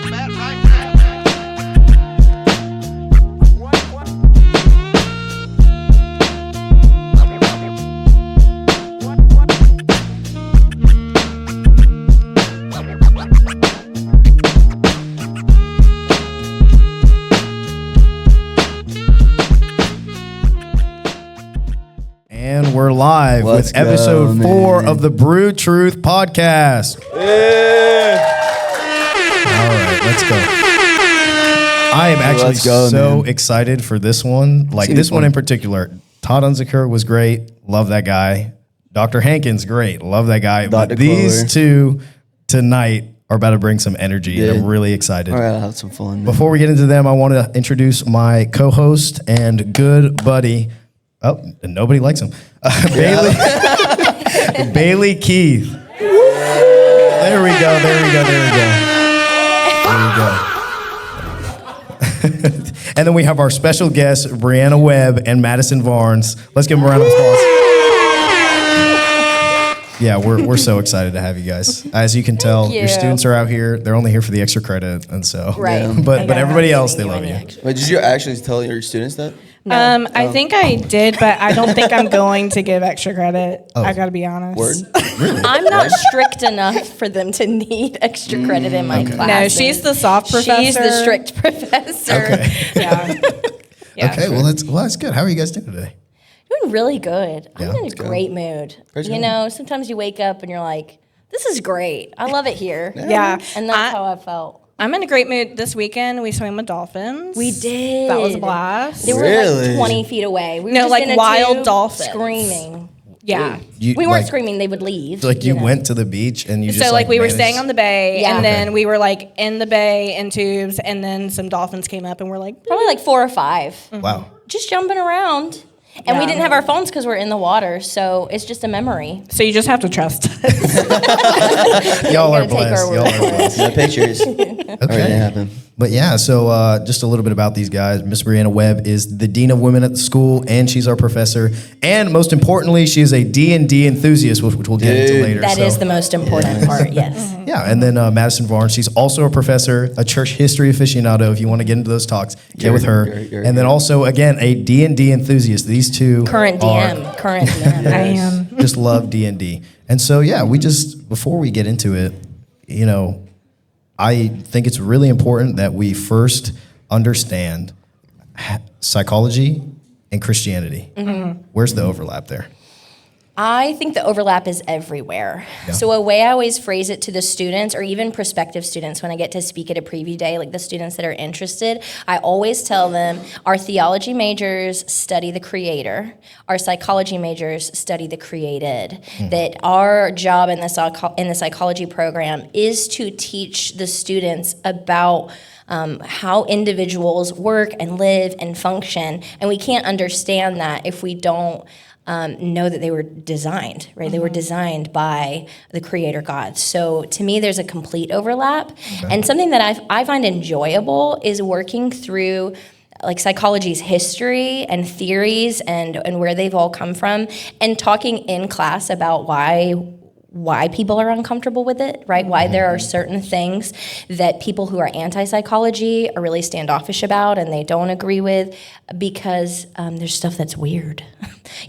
stop that right now. And we're live Let's with episode go, 4 man. of the Brewed Truth podcast. Yeah. All right, let's go. I am actually Let's go, so man. excited for this one. Like gonna be this one fun. in particular. Todd Unziker was great. Love that guy. Dr. Hankins, great. Love that guy. Dr. But these Clover. two tonight are about to bring some energy, and I'm Yeah. really excited. All right, I'll have some fun. Man. Before we get into them, I want to introduce my co-host and good buddy. Oh, and nobody likes him. Bailey, Bailey Keith. There we go. And then we have our special guests, Briana Webb and Madyson Varnes. Let's give them a round of applause. Yeah, we're so excited to have you guys. As you can tell, your students are out here. They're only here for the extra credit, and so Right. Yeah. But everybody else, they love you. Wait, did you actually tell your students that? I think I did, but I don't think I'm going to give extra credit. I gotta be honest. Word? I'm not strict enough for them to need extra credit in my class. No, she's the soft professor. She's the strict professor. Okay. Yeah. Yeah. Okay, well that's good. How are you guys doing today? Doing really good. Yeah. I'm in a great mood. Praise You God. know, sometimes you wake up and you're like, this is great. I love it here. Yeah. And that's how I felt. I'm in a great mood this weekend. We swam with dolphins. We did. That was a blast. They were Really? like 20 feet away. We were No, just like in a wild tube dolphins. screaming. Yeah. You, We weren't like, screaming. They would leave. Like you know. went to the beach and you just So like we were managed- staying on the bay, Yeah. and then Okay. we were like in the bay in tubes, and then some dolphins came up, and we're like, Probably like 4 or 5. Wow. Just jumping around. And we Yeah. didn't have our phones because we're in the water, so it's just a memory. so you just have to trust us. Y'all are gotta take our blessed. word Y'all are for it. blessed. The pictures. Already Okay. happened. But yeah, so just a little bit about these guys. Miss Briana Webb is the Dean of Women at the school, and she's our professor. And most importantly, she is a D&D enthusiast, which we'll get into Dude. later. That so. is the most important part, yes. Yeah, and then Madyson Varnes, she's also a professor, a church history aficionado. If you want to get into those talks, get with her. And then also, again, a D&D enthusiast. These two Current DM. Current DM. I am. just love D&D. And so, yeah, before we get into it, you know, I think it's really important that we first understand psychology and Christianity. Mm-hmm. Where's the overlap there? I think the overlap is everywhere. Yeah. So a way I always phrase it to the students or even prospective students when I get to speak at a preview day, like the students that are interested, I always tell them our theology majors study the creator, our psychology majors study the created, that our job in the psychology program is to teach the students about how individuals work and live and function, and we can't understand that if we don't know that they were designed, right? They were designed by the creator God. So to me, there's a complete overlap. And something that I find enjoyable is working through like psychology's history and theories and where they've all come from, and talking in class about why people are uncomfortable with it, right? Why there are certain things that people who are anti-psychology are really standoffish about and they don't agree with because there's stuff that's weird.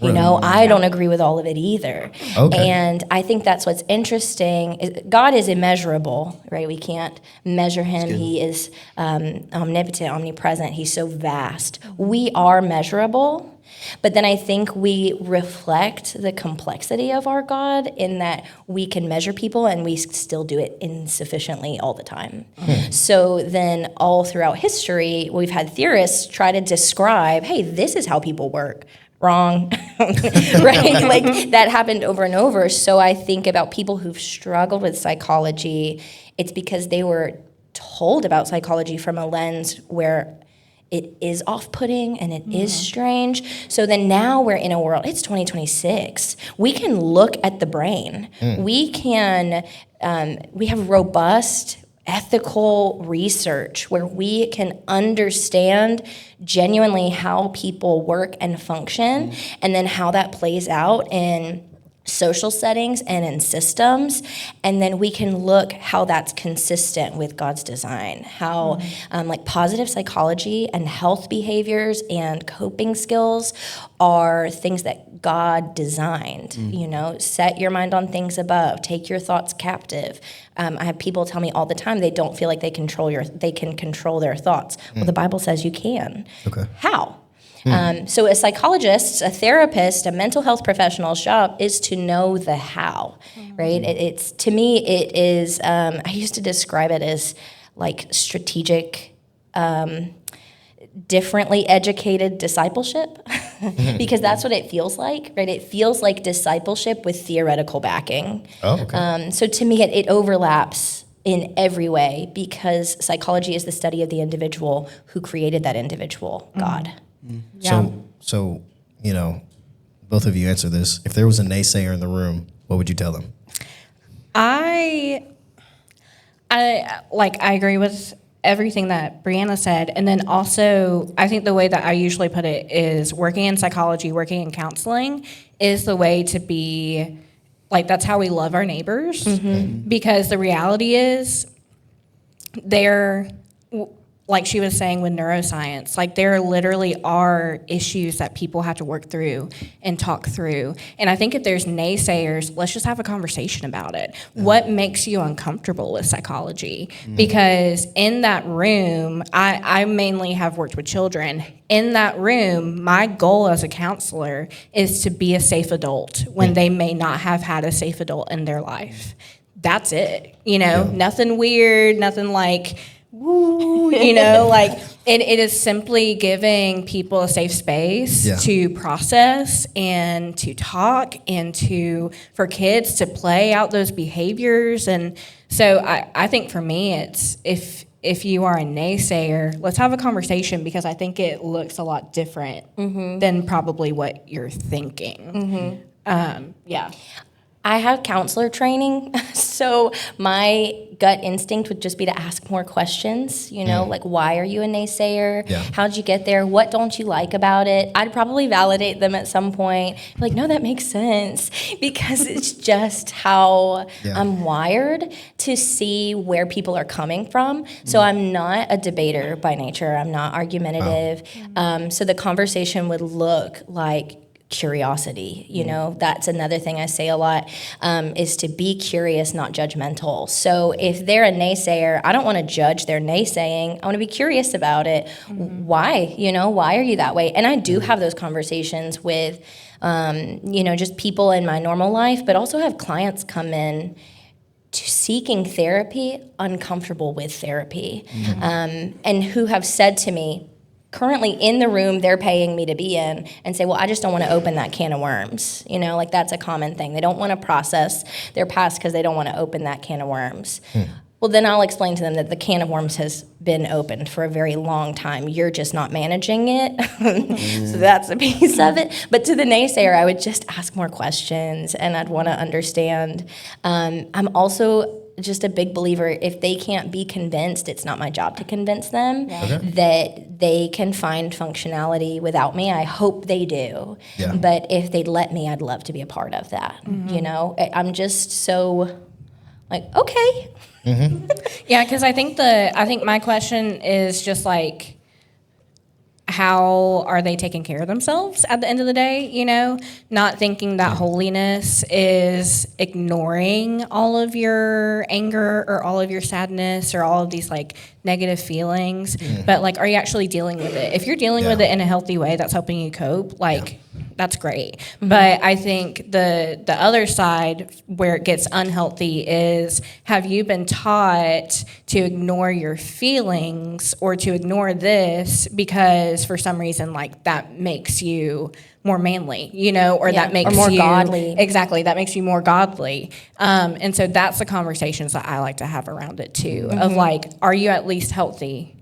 You know, I don't agree with all of it either. Okay. And I think that's what's interesting. God is immeasurable, right? We can't measure him. He is omnipotent, omnipresent. He's so vast. We are measurable. But then I think we reflect the complexity of our God in that we can measure people and we still do it insufficiently all the time. So then all throughout history, we've had theorists try to describe, hey, this is how people work. Wrong, right? Like that happened over and over. So I think about people who've struggled with psychology, it's because they were told about psychology from a lens where it is off-putting and it is strange. So then now we're in a world, it's 2026. We can look at the brain. We can, we have robust ethical research where we can understand genuinely how people work and function and then how that plays out in social settings and in systems, and then we can look how that's consistent with God's design, how like positive psychology and health behaviors and coping skills are things that God designed. You know, set your mind on things above, take your thoughts captive. I have people tell me all the time they don't feel like they can control their thoughts. Well, the Bible says you can. Okay. How? So a psychologist, a therapist, a mental health professional's job is to know the how, right? It's to me, it is, I used to describe it as like strategic, differently educated discipleship, because that's what it feels like, right? It feels like discipleship with theoretical backing. Oh, okay. So to me, it overlaps in every way, because psychology is the study of the individual who created that individual, God. Yeah. So, you know, both of you answer this. If there was a naysayer in the room, what would you tell them? I agree with everything that Briana said. And then also, I think the way that I usually put it is working in psychology, working in counseling is the way to be, like, that's how we love our neighbors. Because the reality is they're, like she was saying with neuroscience, like there literally are issues that people have to work through and talk through. And I think if there's naysayers, let's just have a conversation about it. What makes you uncomfortable with psychology? Because in that room, I mainly have worked with children. In that room, my goal as a counselor is to be a safe adult when they may not have had a safe adult in their life. That's it. You know, nothing weird, nothing like, woo, you know, like it is simply giving people a safe space to process and to talk and for kids to play out those behaviors. And so I think for me, it's if you are a naysayer, let's have a conversation, because I think it looks a lot different than probably what you're thinking. I have counselor training, so my gut instinct would just be to ask more questions, you know, like, why are you a naysayer? Yeah. How'd you get there? What don't you like about it? I'd probably validate them at some point. Be like, no, that makes sense, because it's just how I'm wired to see where people are coming from. So I'm not a debater by nature. I'm not argumentative. So the conversation would look like curiosity. You know, that's another thing I say a lot, is to be curious, not judgmental. So if they're a naysayer, I don't want to judge their naysaying. I want to be curious about it. Why? You know, why are you that way? And I do have those conversations with, you know, just people in my normal life, but also have clients come in to seeking therapy, uncomfortable with therapy, and who have said to me, currently in the room they're paying me to be in, and say, well, I just don't want to open that can of worms. You know, like that's a common thing. They don't want to process their past because they don't want to open that can of worms. Well, then I'll explain to them that the can of worms has been opened for a very long time. You're just not managing it. So that's a piece of it. But to the naysayer, I would just ask more questions, and I'd want to understand. I'm also just a big believer, if they can't be convinced, it's not my job to convince them that they can find functionality without me. I hope they do. But if they'd let me, I'd love to be a part of that. You know, I'm just so like, okay. Yeah, because I think my question is just like, how are they taking care of themselves at the end of the day, you know? Not thinking that holiness is ignoring all of your anger or all of your sadness or all of these like negative feelings, but like, are you actually dealing with it? If you're dealing with it in a healthy way that's helping you cope, like that's great. But I think the other side where it gets unhealthy is, have you been taught to ignore your feelings or to ignore this because for some reason like that makes you more manly, you know, or that makes or more you godly. Exactly, that makes you more godly. And so that's the conversations that I like to have around it too, of like, are you at least healthy?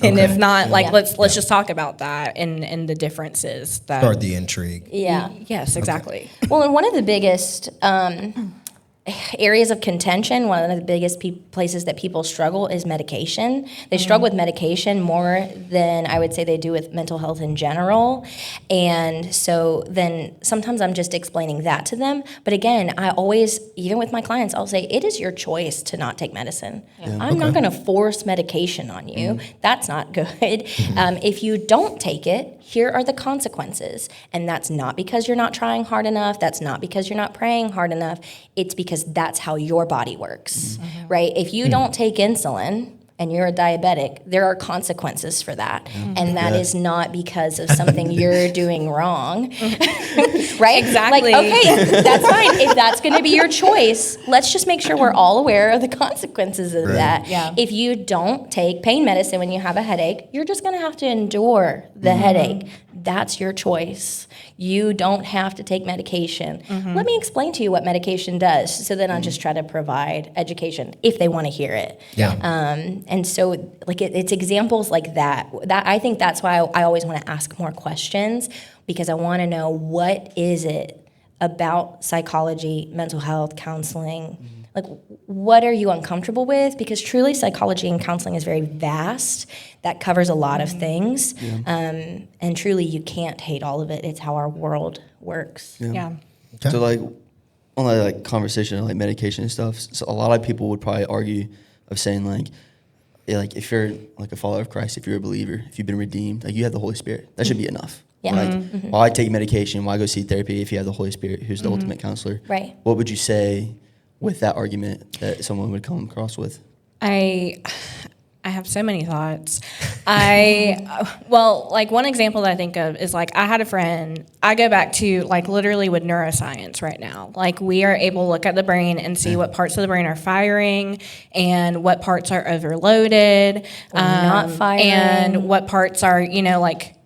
And if not, like let's just talk about that and the differences that Start the intrigue. Yeah. Yes, exactly. Well, and one of the biggest areas of contention, one of the biggest places that people struggle is medication. They struggle with medication more than I would say they do with mental health in general. And so then sometimes I'm just explaining that to them. But again, I always, even with my clients, I'll say, it is your choice to not take medicine. I'm not going to force medication on you. That's not good. If you don't take it, here are the consequences. And that's not because you're not trying hard enough. That's not because you're not praying hard enough. It's because that's how your body works, right? If you don't take insulin and you're a diabetic, there are consequences for that. And that is not because of something you're doing wrong, right? Exactly. Like, okay, that's fine. If that's going to be your choice, let's just make sure we're all aware of the consequences of that. Yeah. If you don't take pain medicine when you have a headache, you're just going to have to endure the headache. That's your choice. You don't have to take medication. Let me explain to you what medication does. So then I'll just try to provide education if they want to hear it. Yeah. And so like it's examples like that. That I think that's why I always want to ask more questions, because I want to know, what is it about psychology, mental health, counseling? Like, what are you uncomfortable with? Because truly psychology and counseling is very vast. That covers a lot of things. And truly you can't hate all of it. It's how our world works. Yeah. Okay. So like on that like conversation like medication and stuff, so a lot of people would probably argue of saying like, yeah, like if you're like a follower of Christ, if you're a believer, if you've been redeemed, like you have the Holy Spirit, that should be enough. Yeah. Like why take medication? Why go see therapy if you have the Holy Spirit, who's the ultimate counselor? Right. What would you say with that argument that someone would come across with? I have so many thoughts. Well, like one example that I think of is like I had a friend, I go back to like literally with neuroscience right now. Like we are able to look at the brain and see what parts of the brain are firing and what parts are overloaded. Not firing. And what parts are, like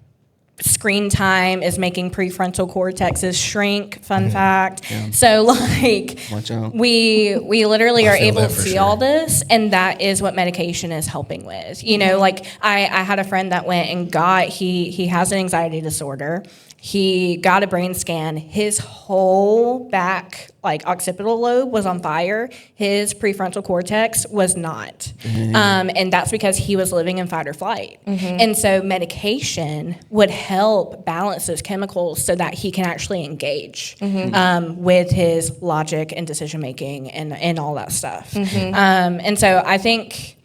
screen time is making prefrontal cortexes shrink, fun fact. So like Watch out. we literally are feel able that to for see sure. all this, and that is what medication is helping with. Like I had a friend that went and got, he has an anxiety disorder. He got a brain scan. His whole back, like occipital lobe, was on fire. His prefrontal cortex was not. And that's because he was living in fight or flight. And so medication would help balance those chemicals so that he can actually engage with his logic and decision making and all that stuff. And so I think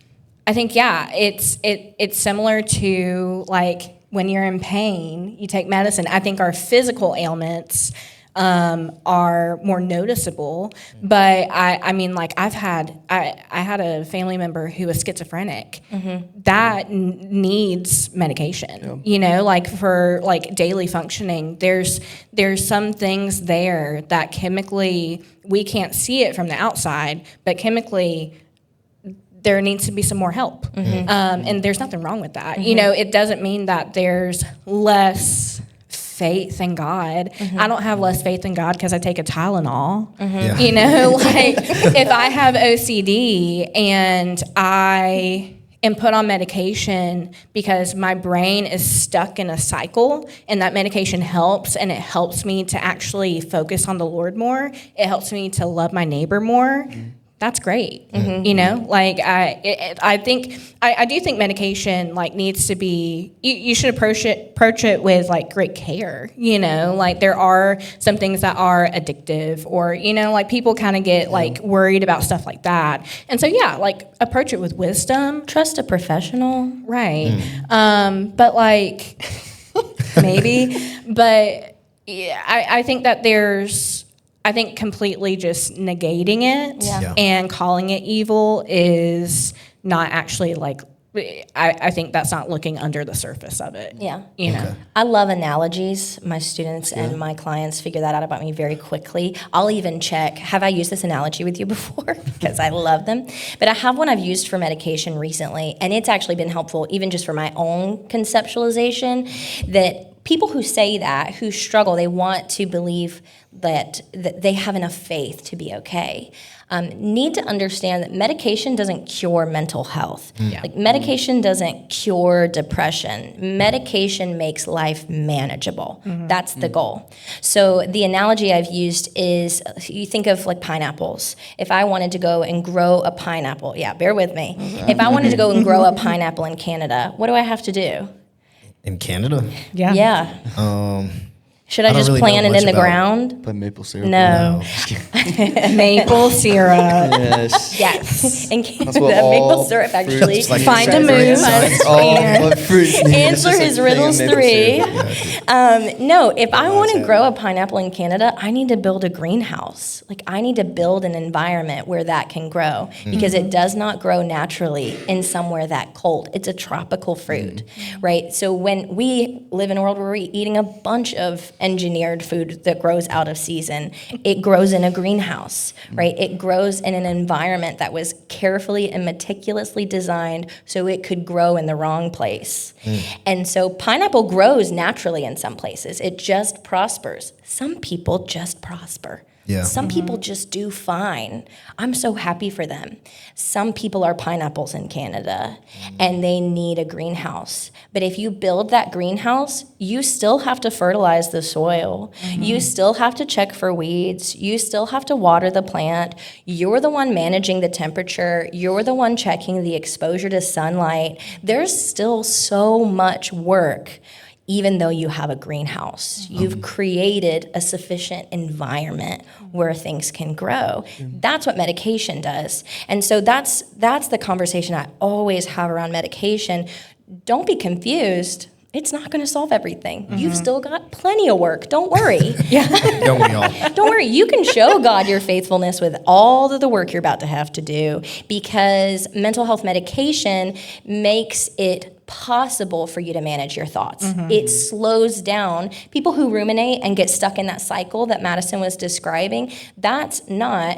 yeah, it's similar to like when you're in pain, you take medicine. I think our physical ailments are more noticeable, but I mean, like I had a family member who was schizophrenic that needs medication. Like for like daily functioning, there's some things there that chemically we can't see it from the outside, but chemically there needs to be some more help. And there's nothing wrong with that. It doesn't mean that there's less faith in God. I don't have less faith in God because I take a Tylenol. Like if I have OCD and I am put on medication because my brain is stuck in a cycle, and that medication helps, and it helps me to actually focus on the Lord more. It helps me to love my neighbor more. That's great. Like I do think medication like needs to be, you should approach it with like great care. Like there are some things that are addictive, or like people kind of get like worried about stuff like that. And so yeah, like approach it with wisdom. Trust a professional. Right. But like maybe, but yeah, I think that I think completely just negating it and calling it evil is not actually like, I think that's not looking under the surface of it. Yeah. Okay. I love analogies. My students and my clients figure that out about me very quickly. I'll even check, have I used this analogy with you before? Because I love them. But I have one I've used for medication recently, and it's actually been helpful even just for my own conceptualization, that people who say that, who struggle, they want to believe that they have enough faith to be okay, need to understand that medication doesn't cure mental health. Like medication doesn't cure depression. Medication makes life manageable. That's the goal. So the analogy I've used is, you think of like pineapples. If I wanted to go and grow a pineapple, bear with me. If I wanted to go and grow a pineapple in Canada, what do I have to do? In Canada? Yeah. Should I don't just really plant know it in much the about- ground? Put maple syrup. No. Maple syrup. Yes. Yes. In That's Canada, what all maple syrup fruits- actually. Just like Find a great moon. science. What fruits need? It's Answer just is like riddles maple 3. syrup. No, if I want to grow a pineapple in Canada, I need to build a greenhouse. Like I need to build an environment where that can grow because it does not grow naturally in somewhere that cold. It's a tropical fruit, right? So when we live in a world where we're eating a bunch of engineered food that grows out of season, it grows in a greenhouse, right? It grows in an environment that was carefully and meticulously designed so it could grow in the wrong place. And so pineapple grows naturally in some places. It just prospers. Some people just prosper. Yeah. Some people just do fine. I'm so happy for them. Some people are pineapples in Canada and they need a greenhouse. But if you build that greenhouse, you still have to fertilize the soil. You still have to check for weeds. You still have to water the plant. You're the one managing the temperature. You're the one checking the exposure to sunlight. There's still so much work. Even though you have a greenhouse, you've created a sufficient environment where things can grow. That's what medication does. And so that's the conversation I always have around medication. Don't be confused. It's not going to solve everything. You've still got plenty of work. Don't worry. Don't we all? Don't worry. You can show God your faithfulness with all of the work you're about to have to do, because mental health medication makes it possible for you to manage your thoughts. It slows down. People who ruminate and get stuck in that cycle that Madison was describing, that's not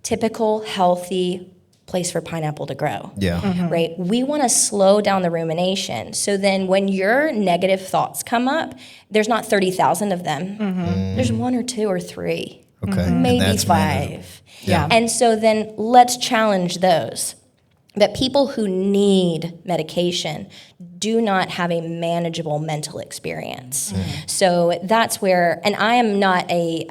typical healthy place for pineapple to grow. Yeah. Right? We want to slow down the rumination. So then when your negative thoughts come up, there's not 30,000 of them. There's 1 or 2 or 3. Okay. And Maybe that's 5. Yeah. And so then let's challenge those. That people who need medication do not have a manageable mental experience. So that's where, and I am not a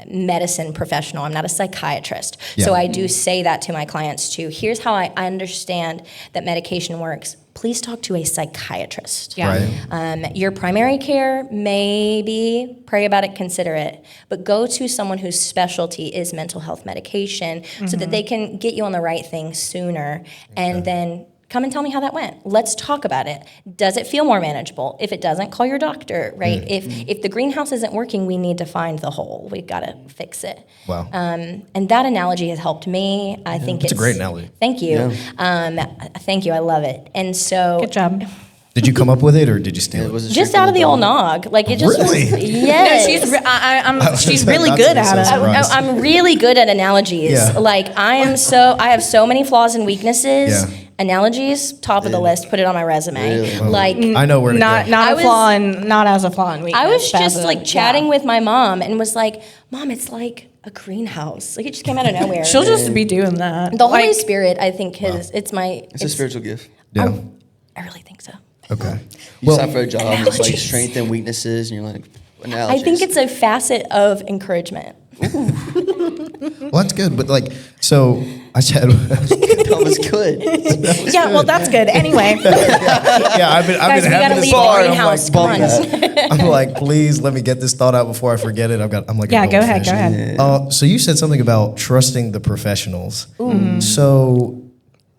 medicine professional, I'm not a psychiatrist. Yeah. So I do say that to my clients too. Here's how I understand that medication works. Please talk to a psychiatrist. Yeah. Right. Your primary care, maybe pray about it, consider it, but go to someone whose specialty is mental health medication so that they can get you on the right thing sooner, and then come and tell me how that went. Let's talk about it. Does it feel more manageable? If it doesn't, call your doctor, right? If the greenhouse isn't working, we need to find the hole. We've got to fix it. Wow. And that analogy has helped me. I think it's a great analogy. Thank you. Thank you. I love it. And so Good job. Did you come up with it or did you steal it? Was it just straight out from of the old dog? nog, like it just Really? was, yes. No, she's really Not to good be so at it. surprised. I'm really good at analogies. Yeah. Like I have so many flaws and weaknesses. Yeah. Analogies, top of the list. Put it on my resume. Really? Like I know where to Not go. not I a was- flaw and not as a flaw and weakness. I was but just as a- like chatting with my mom and was like, "Mom, it's like a greenhouse." Like it just came out of nowhere. She'll just be doing that. The Holy Like, Spirit, I think, it's It's a spiritual gift. Yeah. I really think so. Okay. You Well, sign for a job, it's like analogies. strength and weaknesses, and you're like, I analogies. think it's a facet of encouragement. well, that's good. But like, so I said, that was good. That was Yeah, well, that's good. Anyway, yeah, I've been Guys, we having gotta this leave thought. the and I'm greenhouse. like, Come on. I'm like, please let me get this thought out before I forget it. I'm like, a yeah, go ahead, go goldfish. ahead. So you said something about trusting the professionals. So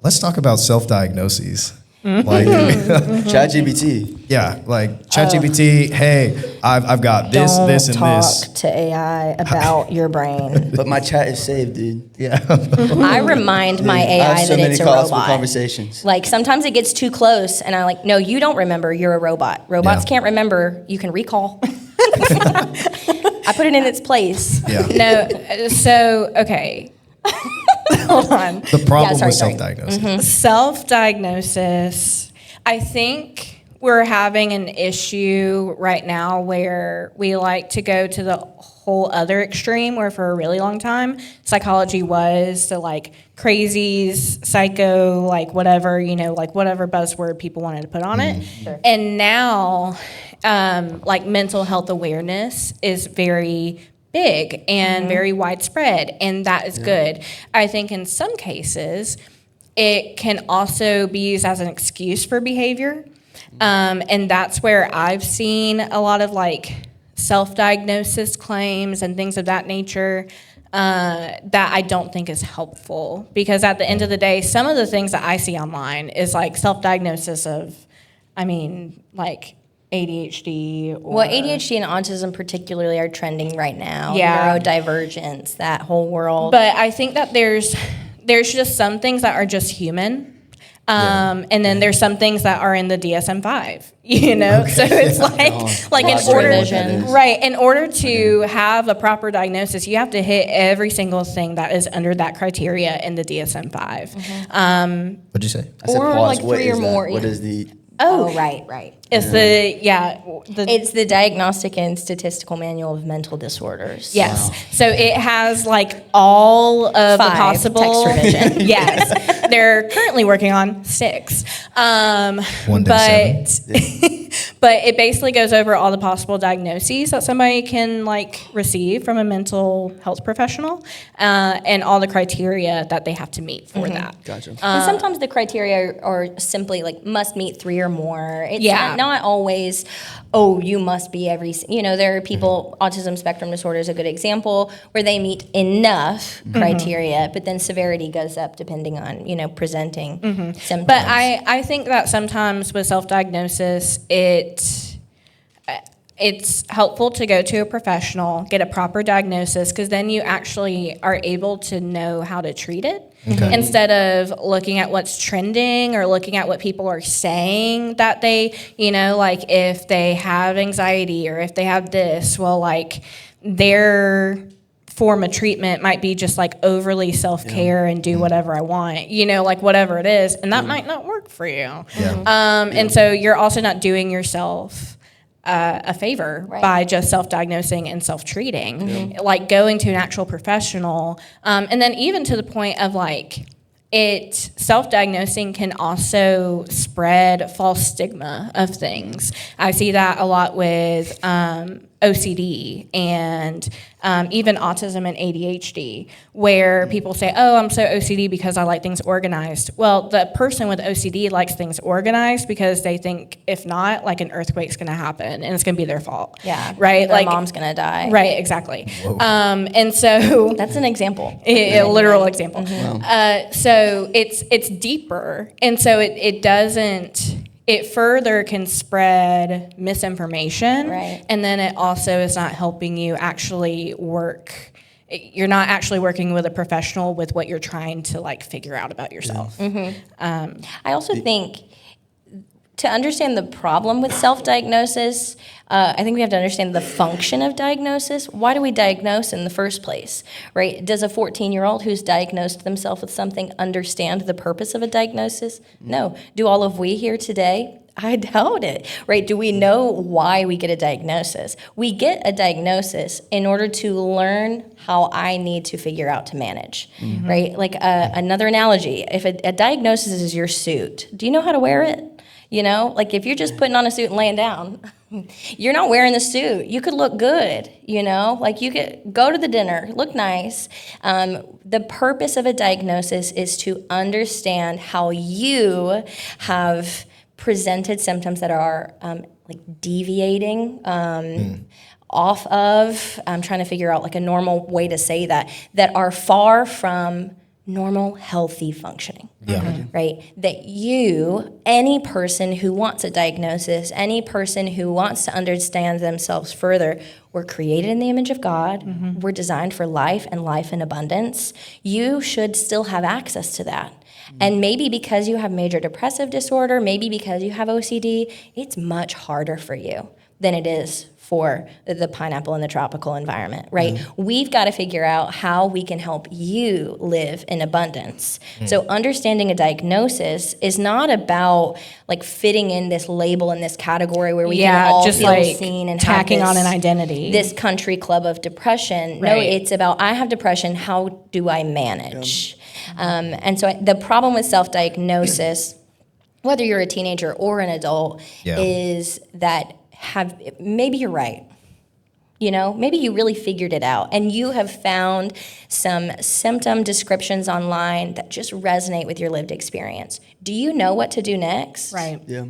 let's talk about self-diagnoses. Like, ChatGPT. yeah, like ChatGPT. Hey, I've got this, Don't this, and talk this. to AI about your brain. But my chat is saved, dude. Yeah. I remind my I AI have so that many it's a calls for robot. conversations. Like sometimes it gets too close, and I'm like, "No, you don't remember. You're a robot. Robots Yeah. can't remember. You can recall." I put it in its place. Yeah. No, so okay. Hold on. The problem Yeah, sorry, with sorry. self-diagnosis. Self-diagnosis, I think we're having an issue right now where we like to go to the whole other extreme, where for a really long time psychology was the like crazies, psycho, like whatever, like whatever buzzword people wanted to put on it. Sure. And now like mental health awareness is very big and very widespread, and that is good. I think in some cases it can also be used as an excuse for behavior. And that's where I've seen a lot of like self-diagnosis claims and things of that nature that I don't think is helpful. Because at the end of the day, some of the things that I see online is like self-diagnosis of, like ADHD. Or, Well, ADHD and autism particularly are trending right now. Yeah. Neurodivergence, that whole world. But I think that there's just some things that are just human. And then there's some things that are in the DSM-5, so it's like in order, in order to have a proper diagnosis, you have to hit every single thing that is under that criteria in the DSM-5. What'd you say? I said Or pause. like What 3 or is that? more. What is the? Oh, right. It's It's the Diagnostic and Statistical Manual of Mental Disorders. yes. So it has like all of the 5 possible. text revision. Yes, they're currently working on 6. One day But it basically goes over all the possible diagnoses that somebody can like receive from a mental health professional, and all the criteria that they have to meet for that. Gotcha. And sometimes the criteria are simply like must meet 3 or more. It's Yeah. not always, you must be there are people, autism spectrum disorder is a good example, where they meet enough criteria, but then severity goes up depending on, presenting symptoms. But I think that sometimes with self-diagnosis, it's helpful to go to a professional, get a proper diagnosis, because then you actually are able to know how to treat it. Okay. Instead of looking at what's trending or looking at what people are saying that they, like if they have anxiety or if they have this, well, like their form of treatment might be just like overly self-care and do whatever I want, like whatever it is, and that might not work for you. And so you're also not doing yourself a favor by just self-diagnosing and self-treating, like going to an actual professional, and then even to the point of like self-diagnosing can also spread false stigma of things. I see that a lot with OCD and even autism and ADHD, where people say, I'm so OCD because I like things organized. Well, the person with OCD likes things organized because they think if not, like an earthquake's going to happen and it's going to be their fault. yeah, Right? their Like mom's gonna die. Right, exactly. And so That's an example. a literal example. So it's deeper, and so it further can spread misinformation, Right. and then it also is not helping you actually work. You're not actually working with a professional with what you're trying to like figure out about yourself. I also think to understand the problem with self-diagnosis, I think we have to understand the function of diagnosis. Why do we diagnose in the first place, right? Does a 14-year-old who's diagnosed themselves with something understand the purpose of a diagnosis? No. Do all of we here today? I doubt it, right? Do we know why we get a diagnosis? We get a diagnosis in order to learn how I need to figure out to manage, right? Like another analogy, if a diagnosis is your suit, do you know how to wear it? Like if you're just putting on a suit and laying down, you're not wearing the suit. You could look good, like you could go to the dinner, look nice. The purpose of a diagnosis is to understand how you have presented symptoms that are like deviating off of, I'm trying to figure out like a normal way to say that are far from normal, healthy functioning, right? That any person who wants a diagnosis, any person who wants to understand themselves further, we're created in the image of God. We're designed for life and life in abundance. You should still have access to that. And maybe because you have major depressive disorder, maybe because you have OCD, it's much harder for you than it is for the pineapple in the tropical environment, right? We've got to figure out how we can help you live in abundance. So understanding a diagnosis is not about like fitting in this label in this category where we can all just feel like seen and tacking have on this, an identity. this country club of depression. No, Right. it's about I have depression. How do I manage? And so the problem with self-diagnosis, whether you're a teenager or an adult, is that maybe you're right. You know, maybe you really figured it out and you have found some symptom descriptions online that just resonate with your lived experience. Do you know what to do next? Right. Yeah.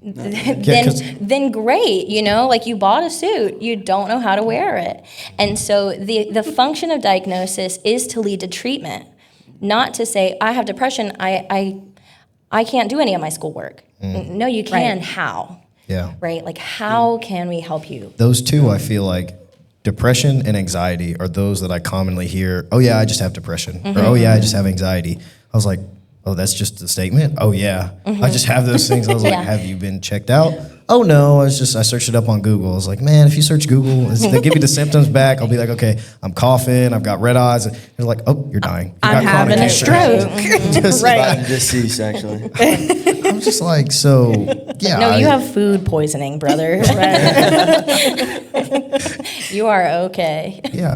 Then great, you know, like you bought a suit, you don't know how to wear it. And so the function of diagnosis is to lead to treatment, not to say, I have depression, I can't do any of my schoolwork. No, you can. Right. How? Yeah. Right? Like, how can we help you? Those two, I feel like depression and anxiety are those that I commonly hear, oh, yeah, I just have depression. Or, oh, yeah, I just have anxiety. I was like, oh, that's just a statement? Oh, yeah, I just have those things. I was like, have you been checked out? Oh, no, I searched it up on Google. I was like, man, if you search Google, they give me the symptoms back. I'll be like, okay, I'm coughing, I've got red eyes. And they're like, oh, you're dying. I'm having a stroke. I'm deceased, actually. I'm just like, so, yeah. No, you have food poisoning, brother. You are okay. Yeah.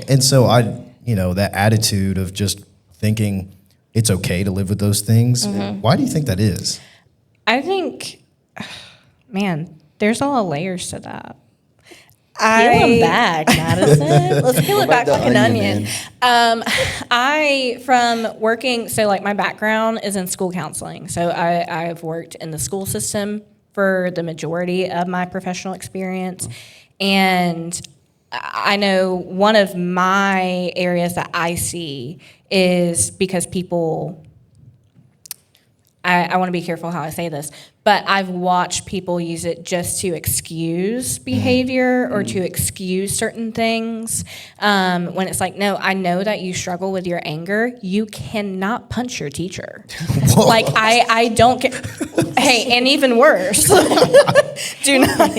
And so that attitude of just thinking it's okay to live with those things, why do you think that is? I think, man, there's a lot of layers to that. Peel them back, Madison. Let's peel it back like an onion. Man. From working, so like my background is in school counseling. So I've worked in the school system for the majority of my professional experience. And I know one of my areas that I see is because people, I want to be careful how I say this, but I've watched people use it just to excuse behavior or to excuse certain things. When it's like, no, I know that you struggle with your anger. You cannot punch your teacher. Like, I don't get, hey, and even worse, do not,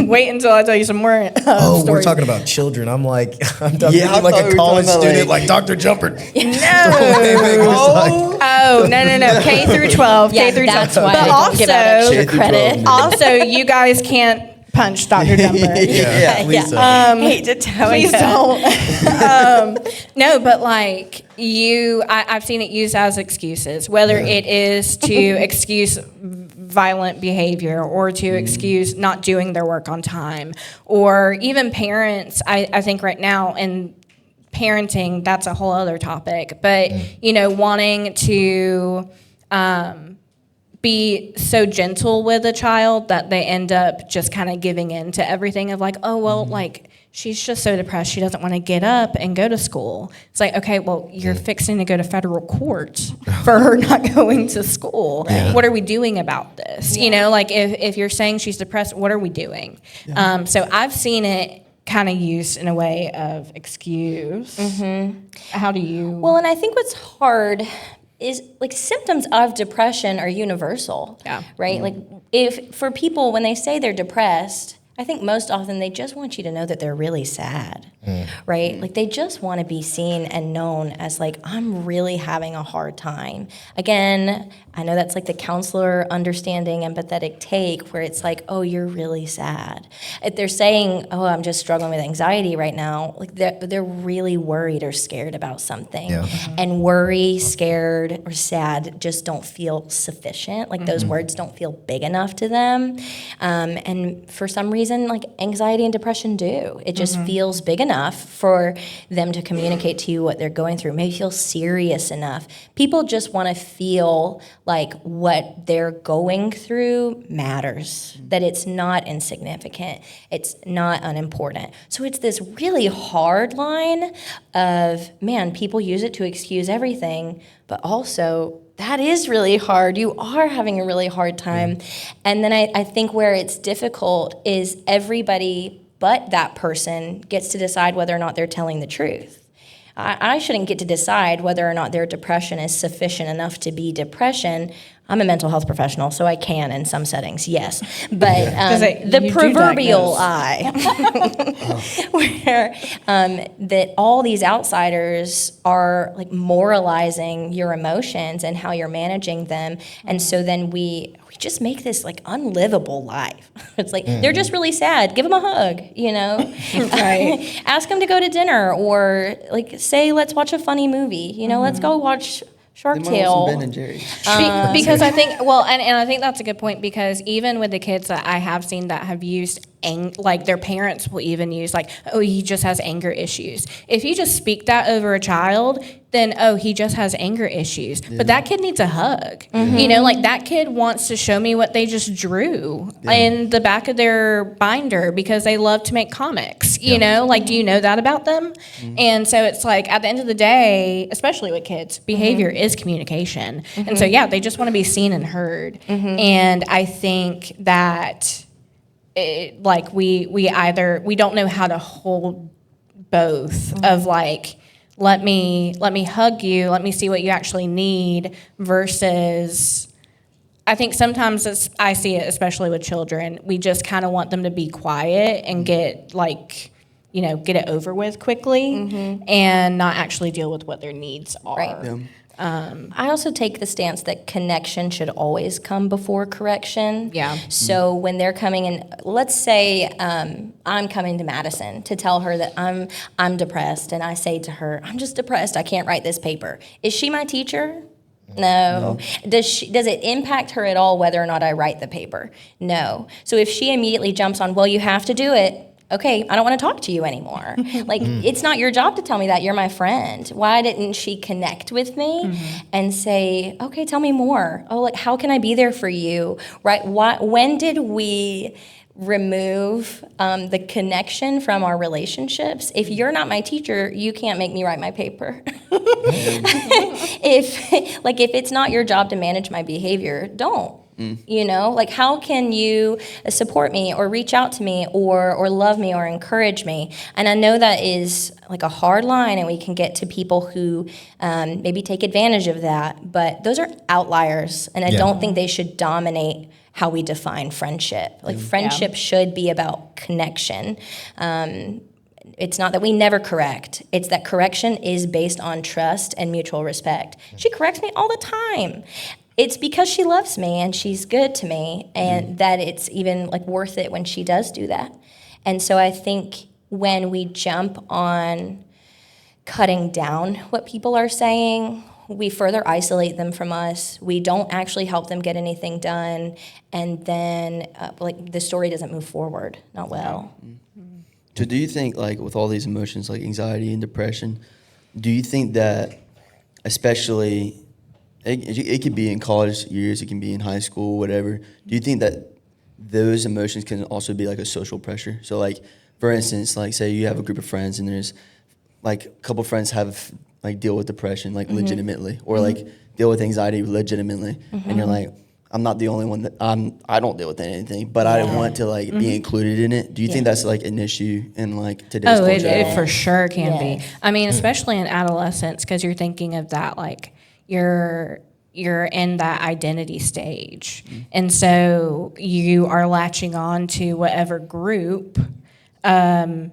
wait until I tell you some more Oh, stories. we're talking about children. I'm like, I'm Yeah, thinking I like thought we a were college talking about, student, like- like Dr. Jumper. Oh, no. K through 12. Yeah, K through 12. that's why But I don't give out also- extra K through credit. 12. Also, you guys can't punch Dr. Jumper. Yeah, please don't. Hate to tell Please you. don't. No, but like I've seen it used as excuses, whether it is to excuse violent behavior or to excuse not doing their work on time, or even parents. I think right now in parenting, that's a whole other topic, but wanting to be so gentle with a child that they end up just kind of giving in to everything of like, oh, well, like, she's just so depressed she doesn't want to get up and go to school. It's like, okay, well, you're fixing to go to federal court for her not going to school. Right. What are we doing about this? Like if you're saying she's depressed, what are we doing? So I've seen it kind of used in a way of excuse. How do you? Well, and I think what's hard is like symptoms of depression are universal. Yeah. Right? Like if for people when they say they're depressed, I think most often they just want you to know that they're really sad, right? Like they just want to be seen and known as like, I'm really having a hard time. Again, I know that's like the counselor understanding, empathetic take where it's like, oh, you're really sad. If they're saying, oh, I'm just struggling with anxiety right now, like they're really worried or scared about something. Yeah. And worry, scared, or sad just don't feel sufficient. Like those words don't feel big enough to them. And for some reason, like anxiety and depression do. It just feels big enough for them to communicate to you what they're going through. Maybe feel serious enough. People just want to feel like what they're going through matters, that it's not insignificant, it's not unimportant. So it's this really hard line of, man, people use it to excuse everything, but also that is really hard. You are having a really hard time. And then I think where it's difficult is everybody but that person gets to decide whether or not they're telling the truth. I shouldn't get to decide whether or not their depression is sufficient enough to be depression. I'm a mental health professional, so I can in some settings, yes. But you the do proverbial diagnose. eye, where that all these outsiders are like moralizing your emotions and how you're managing them, and so then we just make this like unlivable life. It's like they're just really sad. Give them a hug, you know. Right. Ask them to go to dinner, or like say, let's watch a funny movie. You know, let's go watch Shark They might want some Ben Tale. and Jerry. Because I think, well, and I think that's a good point, because even with the kids that I have seen that have used, like their parents will even use like, oh, he just has anger issues. If you just speak that over a child, then, oh, he just has anger issues. Yeah. But that kid needs a hug. You know, like that kid wants to show me what they just drew in the back of their binder because they love to make comics, you know, like, do you know that about them? And so it's like, at the end of the day, especially with kids, behavior is communication. And so, yeah, they just want to be seen and heard. And I think that like we don't know how to hold both of like, let me hug you, let me see what you actually need, versus I think sometimes I see it, especially with children, we just kind of want them to be quiet and get like, you know, get it over with quickly and not actually deal with what their needs are. Right. Yeah. I also take the stance that connection should always come before correction. Yeah. So when they're coming in, let's say I'm coming to Madison to tell her that I'm depressed, and I say to her, I'm just depressed, I can't write this paper. Is she my teacher? No. Does it impact her at all whether or not I write the paper? No. So if she immediately jumps on, well, you have to do it, okay, I don't want to talk to you anymore. Like, it's not your job to tell me that. You're my friend. Why didn't she connect with me and say, okay, tell me more? Oh, like, how can I be there for you? Right? When did we remove the connection from our relationships? If you're not my teacher, you can't make me write my paper. if it's not your job to manage my behavior, don't. You know, like, how can you support me or reach out to me or love me or encourage me? And I know that is like a hard line, and we can get to people who maybe take advantage of that, but those are outliers, and I don't think they should dominate how we define friendship. Like, friendship should be about connection. It's not that we never correct. It's that correction is based on trust and mutual respect. She corrects me all the time. It's because she loves me and she's good to me, and that it's even like worth it when she does do that. And so I think when we jump on cutting down what people are saying, we further isolate them from us. We don't actually help them get anything done, and then like the story doesn't move forward, not well. So do you think, like, with all these emotions like anxiety and depression, do you think that, especially it could be in college years, it can be in high school, whatever. Do you think that those emotions can also be like a social pressure? So, like, for instance, like, say you have a group of friends and there's like a couple friends have like deal with depression like legitimately, or like deal with anxiety legitimately, and you're like, I'm not the only one that I don't deal with anything, but I want to like be included in it. Do you think that's like an issue in like today's culture? It for sure can be. Yes. I mean, especially in adolescence, because you're thinking of that, like you're in that identity stage, and so you are latching on to whatever group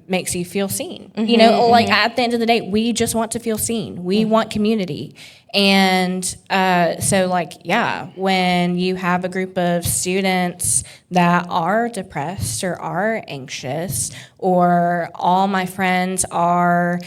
makes you feel seen. You know, like at the end of the day, we just want to feel seen. We want community. And so, like, yeah, when you have a group of students that are depressed or are anxious, or all my friends are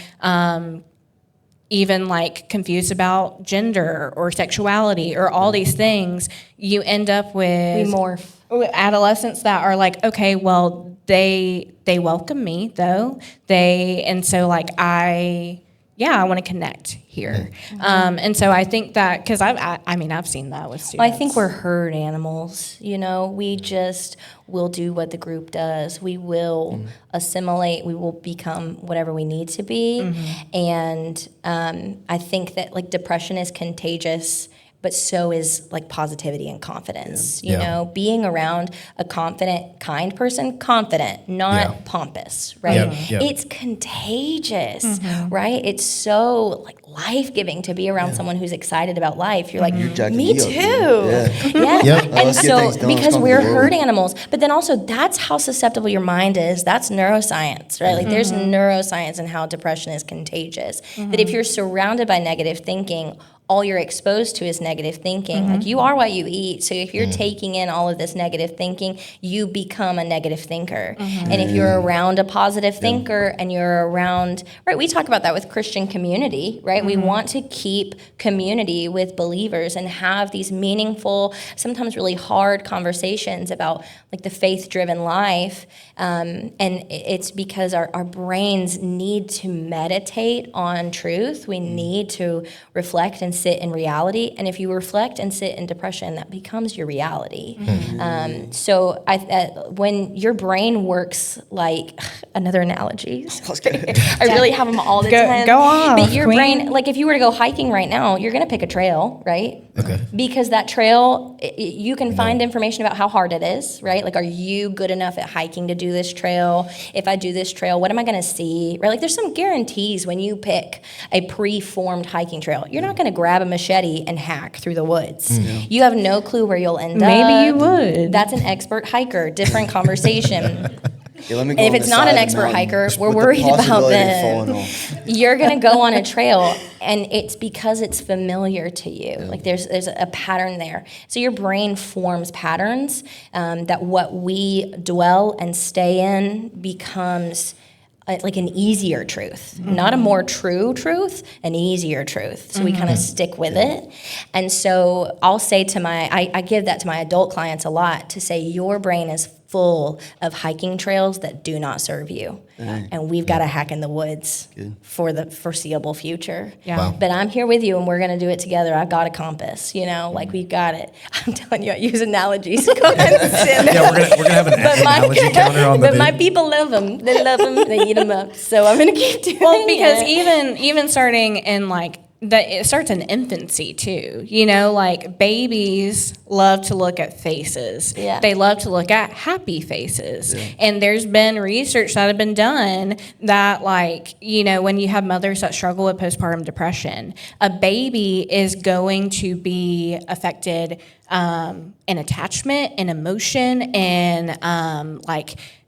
even like confused about gender or sexuality or all these things, you end up with We morph. adolescents that are like, okay, well, they welcome me though. And so like I want to connect here. And so I think that, because I've seen that with students. Well, I think we're herd animals, you know. We just will do what the group does. We will assimilate. We will become whatever we need to be. And I think that like depression is contagious but so is like positivity and confidence. You Yeah. know, being around a confident, kind person, confident, not Yeah. pompous, right? Yeah. It's contagious, right? It's so like life-giving to be around someone who's excited about life. You're like, jacking me me too. up, Yeah. Yep. And Let's get so things done. Let's because conquer we're the world. herd animals, but then also that's how susceptible your mind is. That's neuroscience, right? Like there's neuroscience in how depression is contagious. That if you're surrounded by negative thinking, all you're exposed to is negative thinking. Like you are what you eat. So if you're taking in all of this negative thinking, you become a negative thinker. And if you're around a positive thinker and you're around, right, we talk about that with Christian community, right? We want to keep community with believers and have these meaningful, sometimes really hard conversations about like the faith-driven life. And it's because our brains need to meditate on truth. We need to reflect and sit in reality. And if you reflect and sit in depression, that becomes your reality. So when your brain works like, another analogy. I really have them all the time. Go off, But your queen. brain, like if you were to go hiking right now, you're going to pick a trail, right? Okay. Because that trail, you can find information about how hard it is, right? Like, are you good enough at hiking to do this trail? If I do this trail, what am I going to see, right? Like, there's some guarantees when you pick a pre-formed hiking trail. You're not going to grab a machete and hack through the woods. You have no clue where you'll end up. Maybe you would. That's an expert hiker, different conversation. Yeah, let me go And if on it's the not side an of the expert mountain hiker, we're with the worried about possibility of them. falling off. You're gonna go on a trail, and it's because it's familiar to you. Like there's a pattern there. So your brain forms patterns that what we dwell and stay in becomes like an easier truth, not a more true truth, an easier truth. So we kind of stick with it. And so I'll say to I give that to my adult clients a lot, to say your brain is full of hiking trails that do not serve you. And we've got to hack in the woods for the foreseeable future. Yeah. Wow. But I'm here with you, and we're going to do it together. I've got a compass, like we've got it. I'm telling you, I use analogies. Go ahead and send Yeah, we're gonna have an analogy counter on the But my vid. people love them. They love them. They eat them up. So I'm going to keep doing Well, because it. even starting in like it starts in infancy too. Like babies love to look at faces. Yeah. They love to look at happy faces. And there's been research that have been done that when you have mothers that struggle with postpartum depression, a baby is going to be affected in attachment and emotion and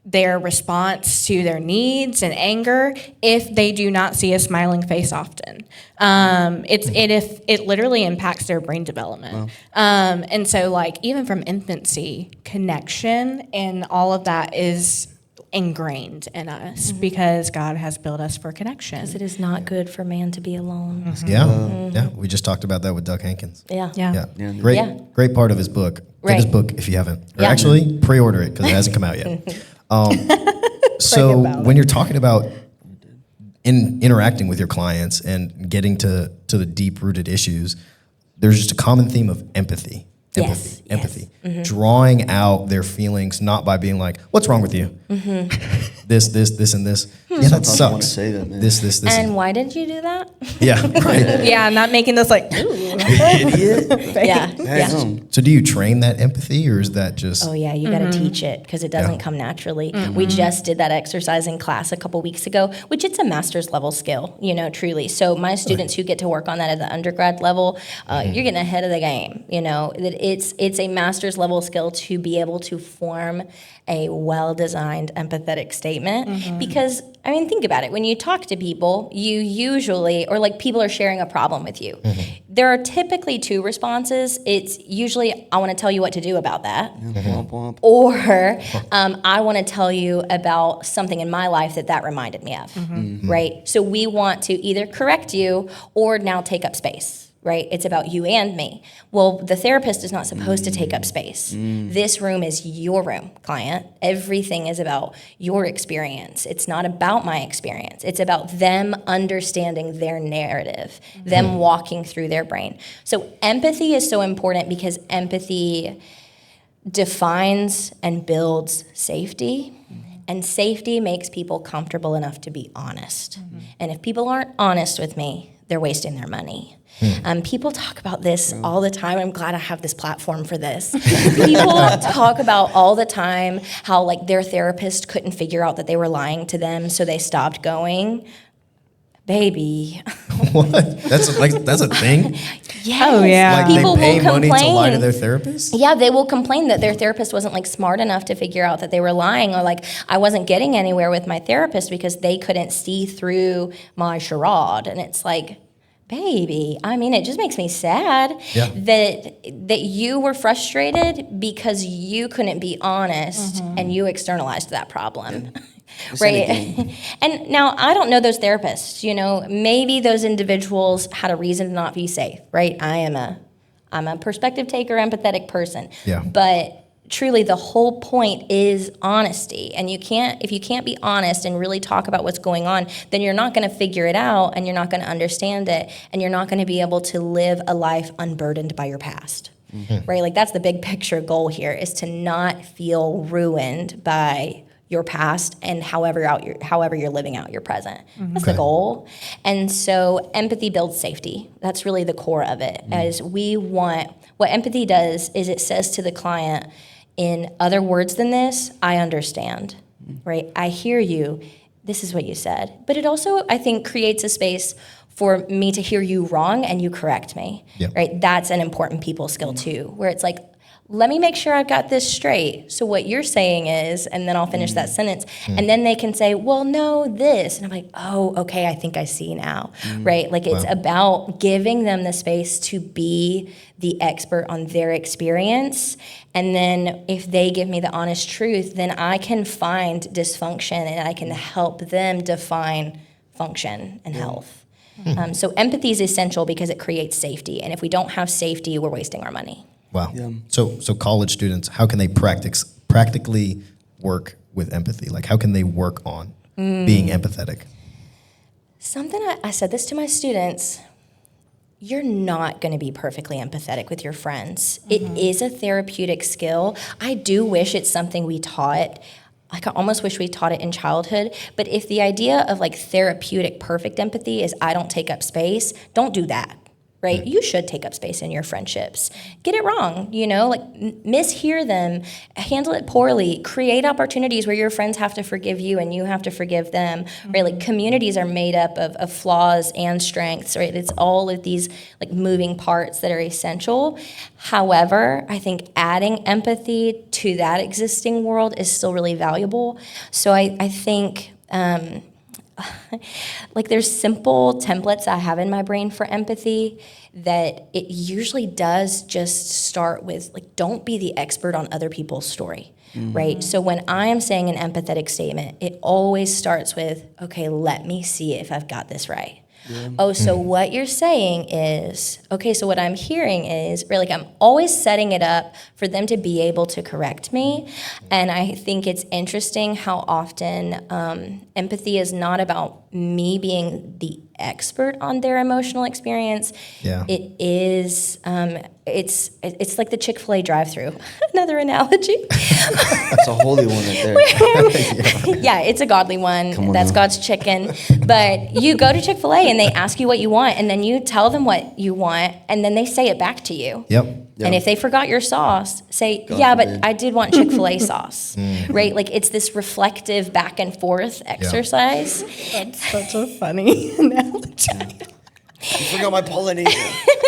their response to their needs and anger if they do not see a smiling face often. It literally impacts their brain development. And so even from infancy, connection and all of that is ingrained in us because God has built us for connection. It is not good for man to be alone. Yeah. We just talked about that with Doug Hankins. Yeah. Yeah. Yeah. Yeah. Great part of his book. Get his Right. book if you haven't. Or Yeah. actually, pre-order it because it hasn't come out yet. So when you're talking about interacting with your clients and getting to the deep-rooted issues, there's just a common theme of empathy. Yes, Empathy. yes. Drawing out their feelings, not by being like, what's wrong with you? This, and this. Yeah, that Sometimes I wanna sucks. say that, man. This. And why did you do that? Yeah, right. Yeah, not making this ooh. Idiot. Yeah. Damn. So do you train that empathy or is that just... Oh yeah, you got to teach it because it doesn't come naturally. We just did that exercise in class a couple weeks ago, which it's a master's level skill, truly. So my students who get to work on that at the undergrad level, you're getting ahead of the game. That it's a master's level skill to be able to form a well-designed empathetic statement. Because think about it. When you talk to people, you usually, or people are sharing a problem with you. There are typically two responses. It's usually, I want to tell you what to do about that. Womp womp. Or I want to tell you about something in my life that reminded me of, right? So we want to either correct you or now take up space, right? It's about you and me. Well, the therapist is not supposed to take up space. This room is your room, client. Everything is about your experience. It's not about my experience. It's about them understanding their narrative, them walking through their brain. So empathy is so important because empathy defines and builds safety, and safety makes people comfortable enough to be honest. And if people aren't honest with me, they're wasting their money. People talk about this all the time. I'm glad I have this platform for this. People talk about all the time how like their therapist couldn't figure out that they were lying to them, so they stopped going. Baby. What? That's a thing? Yes. Oh, yeah. Like People they pay will money complain. to lie to their therapist? Yeah, they will complain that their therapist wasn't like smart enough to figure out that they were lying, or like I wasn't getting anywhere with my therapist because they couldn't see through my charade. And it's like, baby, I mean, it just makes me sad Yeah. that you were frustrated because you couldn't be honest and you externalized that problem. Right. And now I don't know those therapists, you know, maybe those individuals had a reason to not be safe, right? I'm a perspective taker, empathetic person. Yeah. But truly the whole point is honesty. And if you can't be honest and really talk about what's going on, then you're not going to figure it out and you're not going to understand it and you're not going to be able to live a life unburdened by your past. Right? Like that's the big picture goal here, is to not feel ruined by your past and however you're living out your present. That's the goal. And so empathy builds safety. That's really the core of it. As what empathy does is it says to the client, in other words than this, I understand, right? I hear you. This is what you said. But it also, I think, creates a space for me to hear you wrong and you correct me, right? That's an important people skill too, where it's like, let me make sure I've got this straight. So what you're saying is, and then I'll finish that sentence, and then they can say, well, no, this. And I'm like, oh, okay, I think I see now, right? Like it's about giving them the space to be the expert on their experience. And then if they give me the honest truth, then I can find dysfunction and I can help them define function and health. So empathy is essential because it creates safety. And if we don't have safety, we're wasting our money. Wow. Yeah. So college students, how can they practically work with empathy? Like how can they work on being empathetic? Something I said this to my students, you're not going to be perfectly empathetic with your friends. It is a therapeutic skill. I do wish it's something we taught. I almost wish we taught it in childhood. But if the idea of like therapeutic perfect empathy is I don't take up space, don't do that. Right? You should take up space in your friendships. Get it wrong, you know, like mishear them, handle it poorly, create opportunities where your friends have to forgive you and you have to forgive them, right? Like communities are made up of flaws and strengths, right? It's all of these like moving parts that are essential. However, I think adding empathy to that existing world is still really valuable. So I think, like there's simple templates I have in my brain for empathy that it usually does just start with like, don't be the expert on other people's story, right? So when I am saying an empathetic statement, it always starts with, okay, let me see if I've got this right. Oh, so what you're saying is, okay, so what I'm hearing is, really, like I'm always setting it up for them to be able to correct me. And I think it's interesting how often empathy is not about me being the expert on their emotional experience. Yeah. It is, it's like the Chick-fil-A drive-through. Another analogy. That's a holy one right there. Yeah, it's a godly one. Come on That's now. God's chicken. But you go to Chick-fil-A and they ask you what you want, and then you tell them what you want, and then they say it back to you. Yep. And if they forgot your sauce, say, God yeah, forbid. but I did want Chick-fil-A sauce, right? Like it's this reflective back and forth exercise. That's such a funny analogy. You forgot my Polynesian.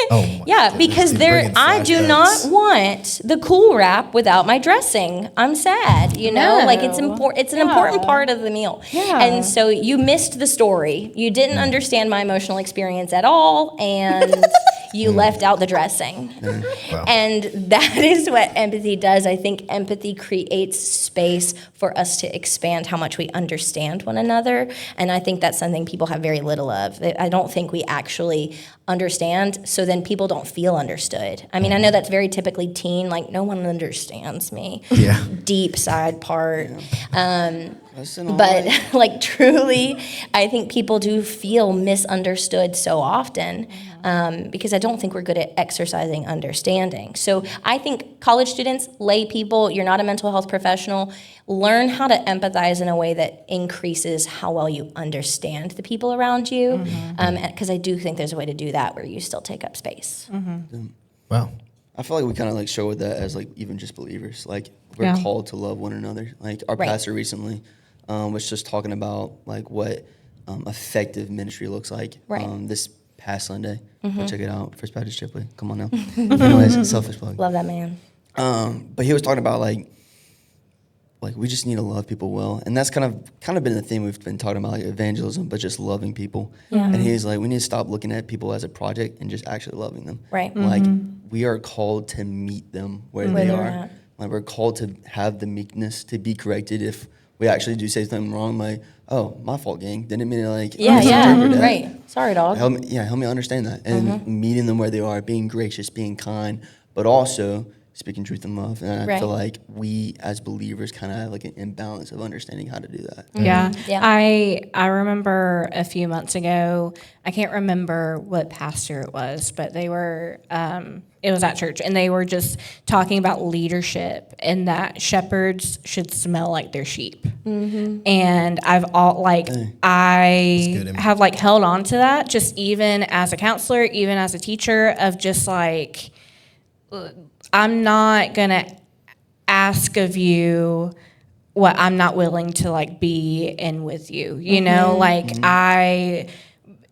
Oh my Yeah, because You're there, bringing I do flashbacks. not want the Cool Wrap without my dressing. I'm sad, you know. No. Like it's important. It's an important part of the meal. Yeah. And so you missed the story. You didn't understand my emotional experience at all, and you left out the dressing. Wow. And that is what empathy does. I think empathy creates space for us to expand how much we understand one another. And I think that's something people have very little of. I don't think we actually understand, so then people don't feel understood. I mean, I know that's very typically teen, like no one understands me. Yeah. Deep side part. Listen, all But right. like truly, I think people do feel misunderstood so often. Because I don't think we're good at exercising understanding. So I think college students, lay people, you're not a mental health professional, learn how to empathize in a way that increases how well you understand the people around you. Because I do think there's a way to do that where you still take up space. Wow. I feel like we kind of like show with that as like even just believers. Like we're Yeah. called to love one another. Like our Right. pastor recently was just talking about like what effective ministry looks like. Right. This past Sunday, go check it out. First Baptist Chipley. Come on now. Anyways, selfish plug. Love that man. But he was talking about like we just need to love people well, and that's kind of been the theme we've been talking about, like evangelism, but just loving people. And he's like, we need to stop looking at people as a project and just actually loving them. Right. Like we are called to meet them where Where they they're are. at. Like we're called to have the meekness to be corrected if we actually do say something wrong. Like, oh, my fault, gang. Didn't mean to like misinterpret that. Right. Sorry, dog. Help me understand that. And meeting them where they are, being gracious, being kind, but also speaking truth in love. And I Right. feel like we as believers kind of have like an imbalance of understanding how to do that. Yeah. Yeah. I remember a few months ago, I can't remember what pastor it was, but they were, it was at church, and they were just talking about leadership and that shepherds should smell like their sheep. And I good. have like held on to that just even as a counselor, even as a teacher, of just like, I'm not going to ask of you what I'm not willing to like be in with you, you know,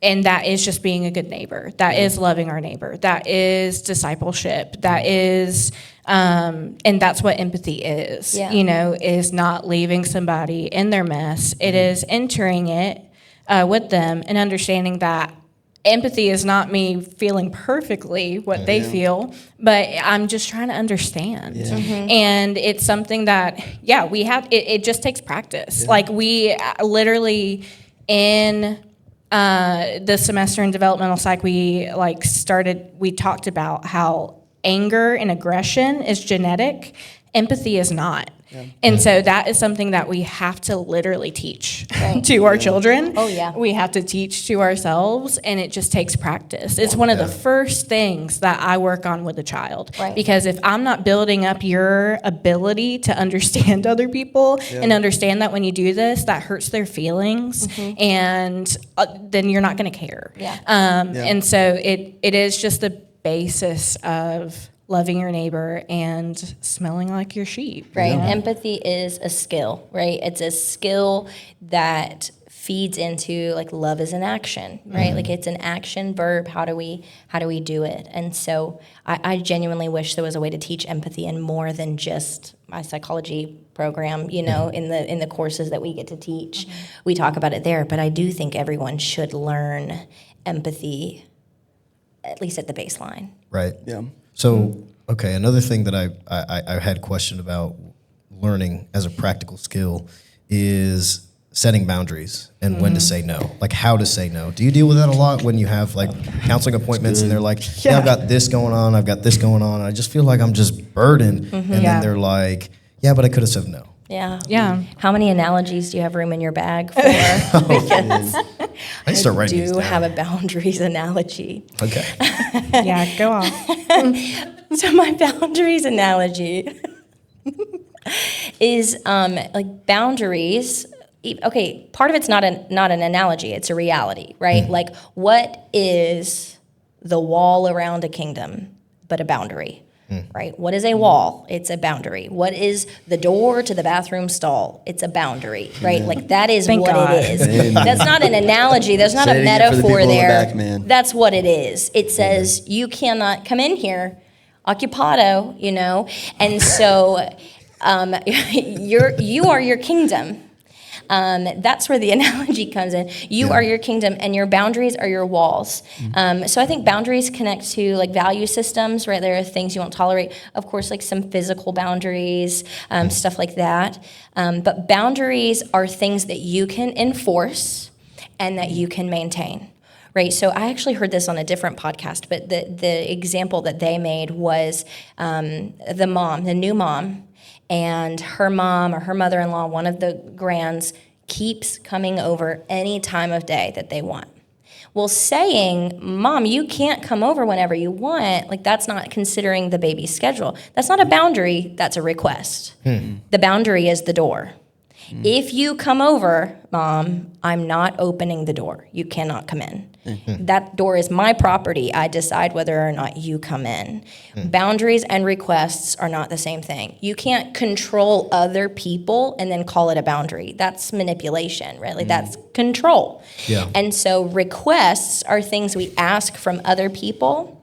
and that is just being a good neighbor. That is loving our neighbor. That is discipleship. That is, and that's what empathy is, Yeah. you know, is not leaving somebody in their mess. It is entering it with them and understanding that empathy is not me feeling perfectly what they feel, but I'm just trying to understand. And it's something that, we have, it just takes practice. Like we literally in the semester in developmental psych, we talked about how anger and aggression is genetic, empathy is not. And so that is something that we have to literally teach to our children. Oh, yeah. We have to teach to ourselves, and it just takes practice. It's one of the first things that I work on with a child. Right. Because if I'm not building up your ability to understand other people and understand that when you do this, that hurts their feelings, and then you're not going to care. And so it is just the basis of loving your neighbor and smelling like your sheep. Right. Empathy is a skill, right? It's a skill that feeds into like love is an action, right? Like it's an action verb. How do we do it? And so I genuinely wish there was a way to teach empathy in more than just my psychology program, you know, in the courses that we get to teach. We talk about it there, but I do think everyone should learn empathy, at least at the baseline. Right. Yeah. So, okay, another thing that I had questioned about learning as a practical skill is setting boundaries and when to say no, like how to say no. Do you deal with that a lot when you have like counseling appointments and they're like, yeah, I've got this going on, I've got this going on, and I just feel like I'm just burdened. And then they're like, yeah, but I could have said no. Yeah. Yeah. How many analogies do you have room in your bag for? Because I start writing these do down. have a boundaries analogy. Okay. Yeah, go on. So my boundaries analogy is like boundaries. Okay, part of it's not an analogy; it's a reality, right? Like, what is the wall around a kingdom but a boundary? Right? What is a wall? It's a boundary. What is the door to the bathroom stall? It's a boundary, right? Like that is Thank what God. it is. That's not an analogy. There's not Say a it again for the metaphor people in the there. back, man. That's what it is. It says you cannot come in here, occupado, you know, and so you are your kingdom. That's where the analogy comes in. You are your kingdom, and your boundaries are your walls. So I think boundaries connect to like value systems, right? There are things you won't tolerate. Of course, like some physical boundaries, stuff like that. But boundaries are things that you can enforce and that you can maintain. Right, so I actually heard this on a different podcast, but the example that they made was the new mom, and her mom or her mother-in-law, one of the grands, keeps coming over any time of day that they want. Well, saying, Mom, you can't come over whenever you want, like that's not considering the baby's schedule. That's not a boundary, that's a request. The boundary is the door. If you come over, Mom, I'm not opening the door. You cannot come in. That door is my property. I decide whether or not you come in. Boundaries and requests are not the same thing. You can't control other people and then call it a boundary. That's manipulation, right? Like that's control. Yeah. And so requests are things we ask from other people.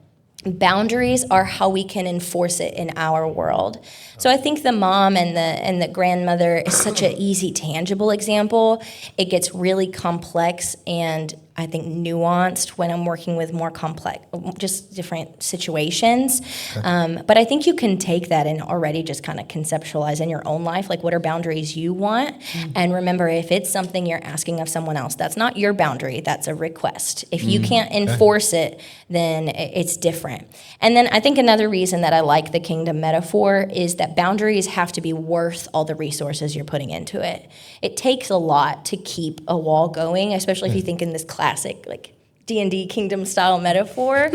Boundaries are how we can enforce it in our world. So I think the mom and the grandmother is such an easy, tangible example. It gets really complex and I think nuanced when I'm working with more complex, just different situations. But I think you can take that and already just kind of conceptualize in your own life, like what are boundaries you want? And remember, if it's something you're asking of someone else, that's not your boundary, that's a request. If you can't enforce it, then it's different. And then I think another reason that I like the kingdom metaphor is that boundaries have to be worth all the resources you're putting into it. It takes a lot to keep a wall going, especially if you think in this classic like D&D kingdom style metaphor.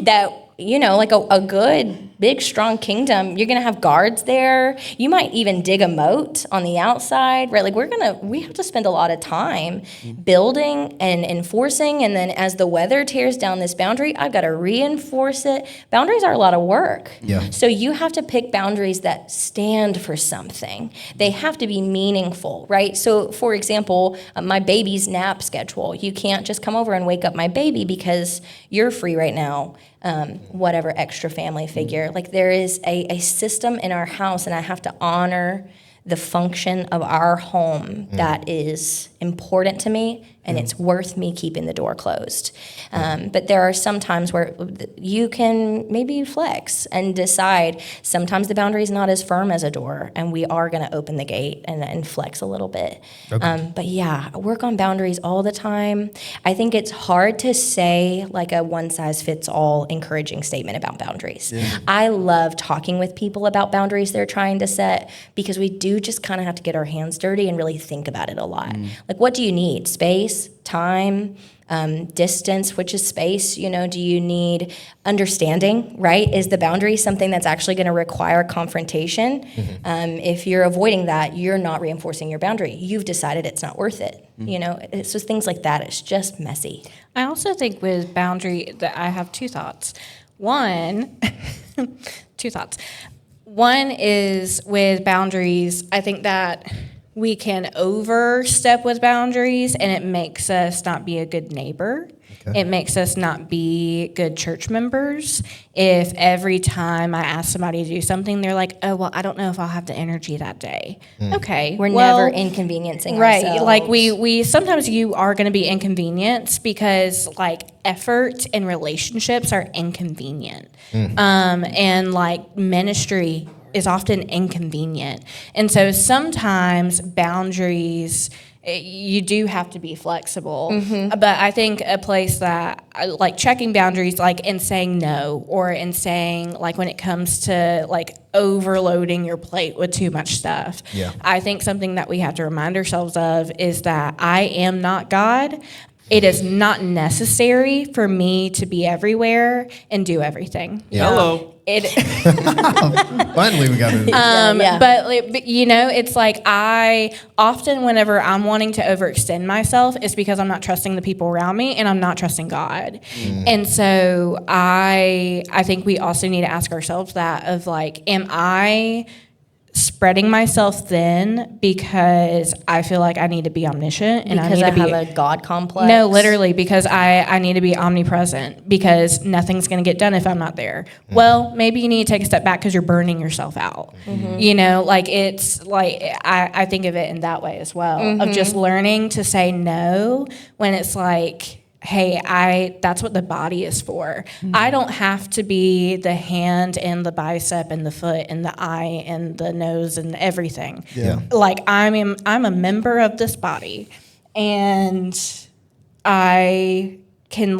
That, you know, like a good, big, strong kingdom, you're going to have guards there. You might even dig a moat on the outside, right? Like we have to spend a lot of time building and enforcing. And then as the weather tears down this boundary, I've got to reinforce it. Boundaries are a lot of work. Yeah. So you have to pick boundaries that stand for something. They have to be meaningful, right? So for example, my baby's nap schedule, you can't just come over and wake up my baby because you're free right now. Whatever extra family figure. Like there is a system in our house, and I have to honor the function of our home that is important to me, and it's worth me keeping the door closed. But there are some times where you can maybe flex and decide sometimes the boundary is not as firm as a door, and we are going to open the gate and flex a little bit. But yeah, I work on boundaries all the time. I think it's hard to say like a one-size-fits-all encouraging statement about boundaries. I love talking with people about boundaries they're trying to set because we do just kind of have to get our hands dirty and really think about it a lot. Like, what do you need? Space, time, distance, which is space. You know, do you need understanding, right? Is the boundary something that's actually going to require confrontation? If you're avoiding that, you're not reinforcing your boundary. You've decided it's not worth it. You know, it's just things like that. It's just messy. I also think with boundary that I have two thoughts. One, two thoughts. One is with boundaries, I think that we can overstep with boundaries and it makes us not be a good neighbor. It makes us not be good church members. If every time I ask somebody to do something, they're like, oh, well, I don't know if I'll have the energy that day. Okay. We're never inconveniencing right. ourselves. Like we sometimes you are going to be inconvenienced because like effort and relationships are inconvenient. And like ministry is often inconvenient. And so sometimes boundaries, you do have to be flexible. But I think a place that, like checking boundaries, like in saying no, or in saying, like when it comes to like overloading your plate with too much stuff. I think something that we have to remind ourselves of is that I am not God. It is not necessary for me to be everywhere and do everything. Hello. Finally, we got it. But you know, it's like I often, whenever I'm wanting to overextend myself, it's because I'm not trusting the people around me and I'm not trusting God. And so I think we also need to ask ourselves that of like, am I spreading myself thin because I feel like I need to be omniscient and because I need to have a God complex? No, literally, because I need to be omnipresent because nothing's going to get done if I'm not there. Well, maybe you need to take a step back because you're burning yourself out. You know, like it's like I think of it in that way as well, of just learning to say no when it's like, hey, that's what the body is for. I don't have to be the hand and the bicep and the foot and the eye and the nose and everything. Like I'm a member of this body, and I can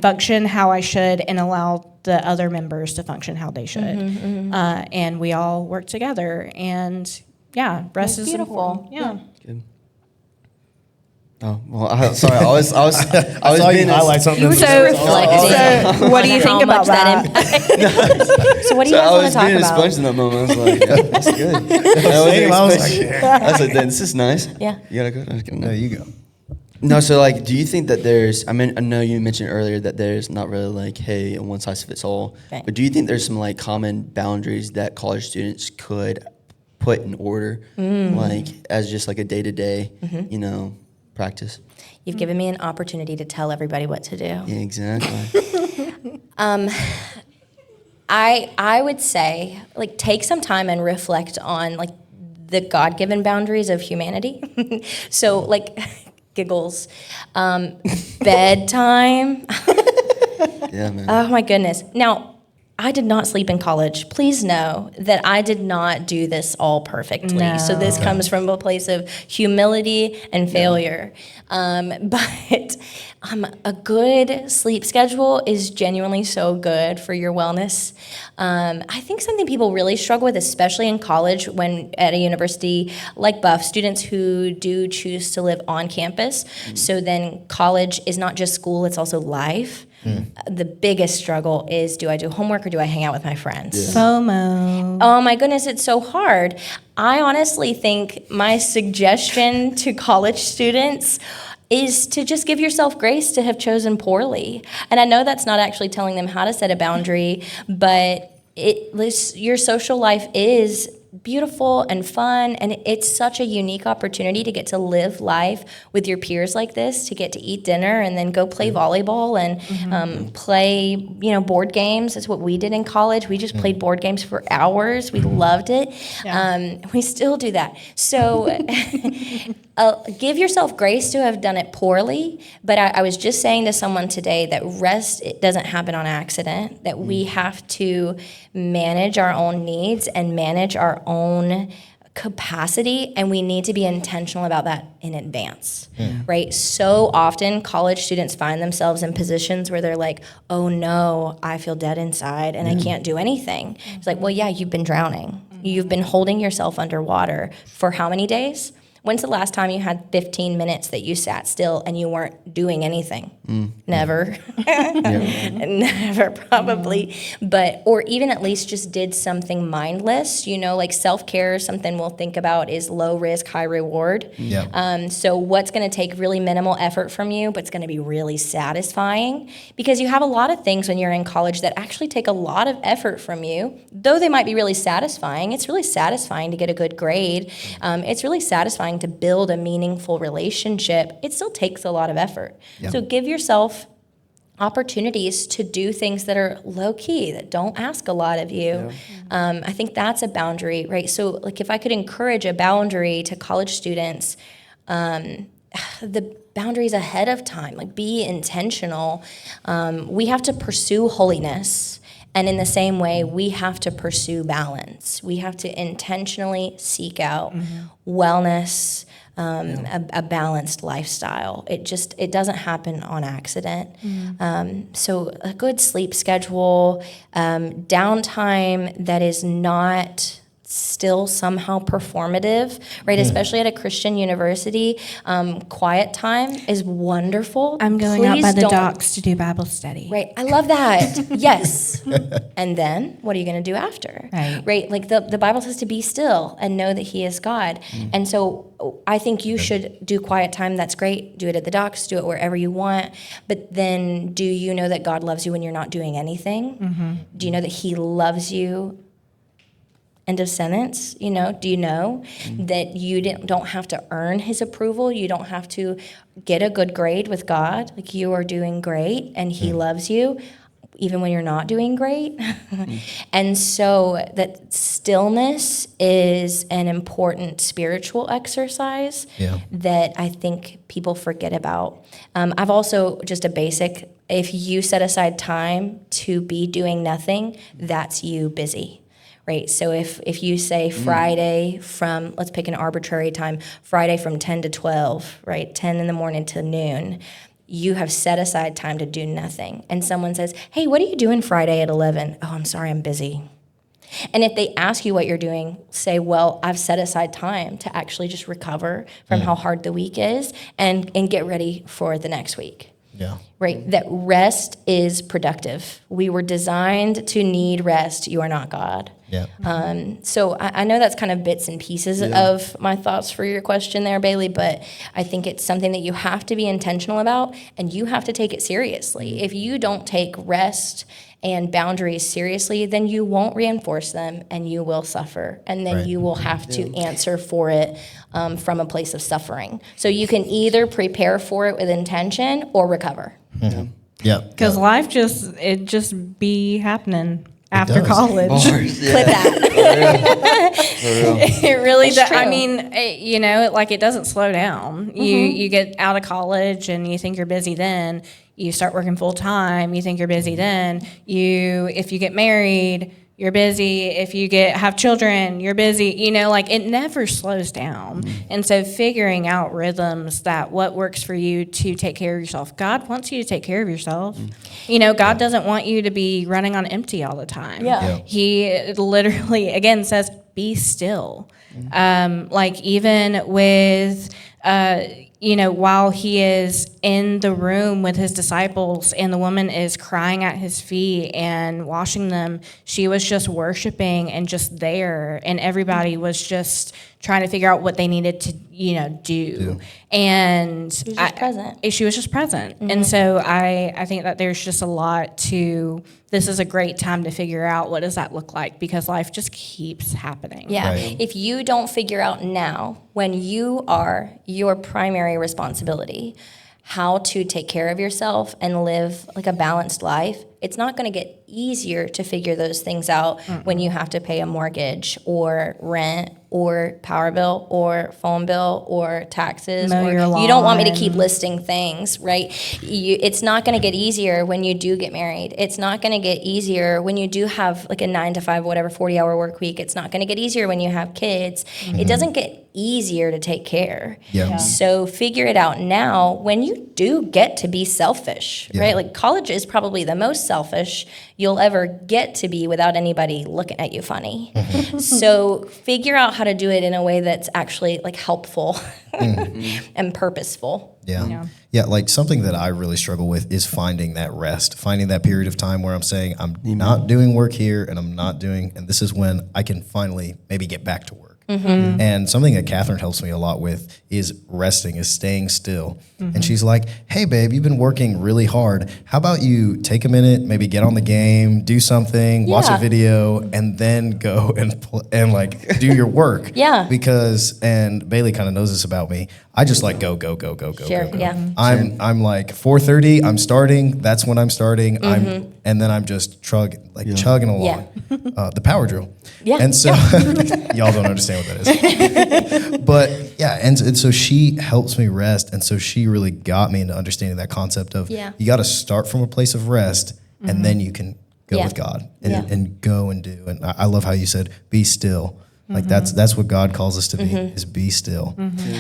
function how I should and allow the other members to function how they should. And we all work together. And yeah, rest is beautiful. important. Yeah. Good. Oh, well, sorry. I was I saw you being highlight something. You were so reflecting So what do you on think how about much that? impacted. So what do you So guys I want was to talk being a about? sponge in that moment. I was like, yeah, that's good. Same, I was like, I was like, this is nice. Yeah. You gotta go. I was kidding. there you go. No, so like, do you think that there's? I mean, I know you mentioned earlier that there's not really like, hey, a one size fits all. Right. But do you think there's some like common boundaries that college students could put in order, like as just like a day to day, practice? You've given me an opportunity to tell everybody what to do. Yeah, exactly. I would say, like, take some time and reflect on, like, the God-given boundaries of humanity. So, like, giggles, bedtime. Yeah, man. Oh, my goodness. Now, I did not sleep in college. Please know that I did not do this all perfectly. No. So this comes from a place of humility and failure. But a good sleep schedule is genuinely so good for your wellness. I think something people really struggle with, especially in college, when at a university like Buff, students who do choose to live on campus. So then college is not just school, it's also life. The biggest struggle is, do I do homework or do I hang out with my friends? FOMO. Oh my goodness, it's so hard. I honestly think my suggestion to college students is to just give yourself grace to have chosen poorly. And I know that's not actually telling them how to set a boundary, but your social life is beautiful and fun, and it's such a unique opportunity to get to live life with your peers like this, to get to eat dinner and then go play volleyball and play, board games. That's what we did in college. We just played board games for hours. We loved it. Yeah. We still do that. So give yourself grace to have done it poorly, but I was just saying to someone today that rest, it doesn't happen on accident, that we have to manage our own needs and manage our own capacity, and we need to be intentional about that in advance, right? So often college students find themselves in positions where they're like, oh no, I feel dead inside and I can't do anything. It's like, well, yeah, you've been drowning. You've been holding yourself underwater for how many days? When's the last time you had 15 minutes that you sat still and you weren't doing anything? Never. Never, probably. But, or even at least just did something mindless, like self-care, something we'll think about is low risk, high reward. Yeah. So what's going to take really minimal effort from you, but it's going to be really satisfying? Because you have a lot of things when you're in college that actually take a lot of effort from you, though they might be really satisfying. It's really satisfying to get a good grade. It's really satisfying to build a meaningful relationship. It still takes a lot of effort. Yeah. So give yourself opportunities to do things that are low key, that don't ask a lot of you. I think that's a boundary, right? So like if I could encourage a boundary to college students, the boundaries ahead of time, like be intentional. We have to pursue holiness. And in the same way, we have to pursue balance. We have to intentionally seek out wellness, a balanced lifestyle. It doesn't happen on accident. So a good sleep schedule, downtime that is not still somehow performative, right? Especially at a Christian university, quiet time is wonderful. I'm going out Please by the don't- docks to do Bible study. Right, I love that. Yes. And then what are you going to do after? Right. Like the Bible says to be still and know that He is God. And so I think you should do quiet time. That's great. Do it at the docks. Do it wherever you want. But then, do you know that God loves you when you're not doing anything? Do you know that He loves you? End of sentence. Do you know that you don't have to earn His approval? You don't have to get a good grade with God. Like, you are doing great and He loves you even when you're not doing great. And so that stillness is an important spiritual exercise that I think people forget about. I've also, just a basic, if you set aside time to be doing nothing, that's you busy. Right, so if you say Friday from, let's pick an arbitrary time, Friday from 10 to 12, right, 10 in the morning to noon, you have set aside time to do nothing. And someone says, hey, what are you doing Friday at 11? Oh, I'm sorry, I'm busy. And if they ask you what you're doing, say, well, I've set aside time to actually just recover from how hard the week is and get ready for the next week. Yeah. Right? That rest is productive. We were designed to need rest. You are not God. Yeah. So I know that's kind of bits and pieces of my thoughts for your question there, Bailey, but I think it's something that you have to be intentional about, and you have to take it seriously. If you don't take rest and boundaries seriously, then you won't reinforce them, and you will suffer, and then Right. you will have to answer for it from a place of suffering. So you can either prepare for it with intention or recover. Yeah. Because life just be happening after does. college. Bars, yeah. Clip that. For real. It really That's does. I true. mean, it doesn't slow down. You get out of college and you think you're busy then. You start working full time, you think you're busy then. If you get married, you're busy. If you have children, you're busy. It never slows down. And so figuring out rhythms that what works for you to take care of yourself. God wants you to take care of yourself. God doesn't want you to be running on empty all the time. Yeah. He literally, again, says, be still. Even with, while he is in the room with his disciples and the woman is crying at his feet and washing them, she was just worshiping and just there, and everybody was just trying to figure out what they needed to, do. And She was just present. She was just present. And so I think that there's just a lot this is a great time to figure out what does that look like, because life just keeps happening. Yeah. Right. If you don't figure out now, when you are your primary responsibility, how to take care of yourself and live like a balanced life, it's not going to get easier to figure those things out when you have to pay a mortgage or rent or power bill or phone bill or taxes. Mow your You don't want me to lawn. keep listing things, right? It's not going to get easier when you do get married. It's not going to get easier when you do have like a 9 to 5, whatever, 40-hour work week. It's not going to get easier when you have kids. It doesn't get easier to take care. Yeah. So figure it out now when you do get to be selfish, Yeah. right? Like college is probably the most selfish you'll ever get to be without anybody looking at you funny. So figure out how to do it in a way that's actually like helpful and purposeful. Yeah. Yeah. Like something that I really struggle with is finding that rest, finding that period of time where I'm saying I'm not doing work here and and this is when I can finally maybe get back to work. And something that Catherine helps me a lot with is resting, is staying still. And she's like, hey, babe, you've been working really hard. How about you take a minute, maybe get on the game, do something, watch a Yeah. video, and then go and like do your work. Yeah. And Bailey kind of knows this about me. I just like go. Sure, yeah. I'm like 4:30. I'm starting. That's when I'm starting. And then I'm just chugging along. The power drill. Yeah. And so y'all don't understand what that is. But yeah, and so she helps me rest, and so she really got me into understanding that concept of you got to start from a place of rest, and then you can go with God and go and do. And I love how you said be still. Like that's what God calls us to be, is be still.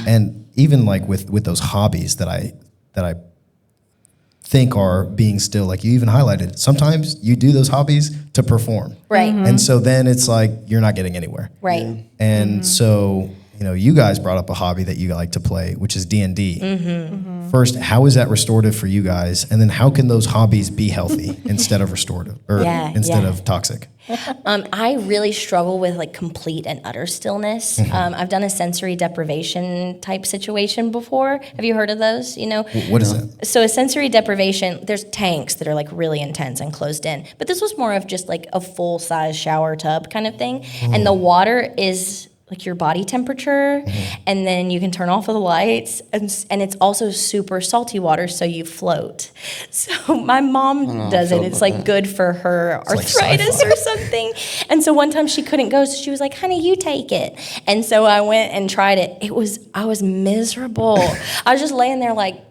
And even like with those hobbies that I think are being still, like you even highlighted, sometimes you do those hobbies to perform. Right. And so then it's like you're not getting anywhere. Right. And so, you guys brought up a hobby that you like to play, which is D&D. First, how is that restorative for you guys? And then how can those hobbies be healthy instead of restorative or instead of toxic? I really struggle with like complete and utter stillness. I've done a sensory deprivation type situation before. Have you heard of those? What is that? So a sensory deprivation, there's tanks that are like really intense and closed in, but this was more of just like a full size shower tub kind of thing. And the water is like your body temperature, and then you can turn off all the lights, and it's also super salty water, so you float. So my mom does it. It's like good for her arthritis or something. And so one time she couldn't go, so she was like, honey, you take it. And so I went and tried it. I was miserable. I was just laying there like,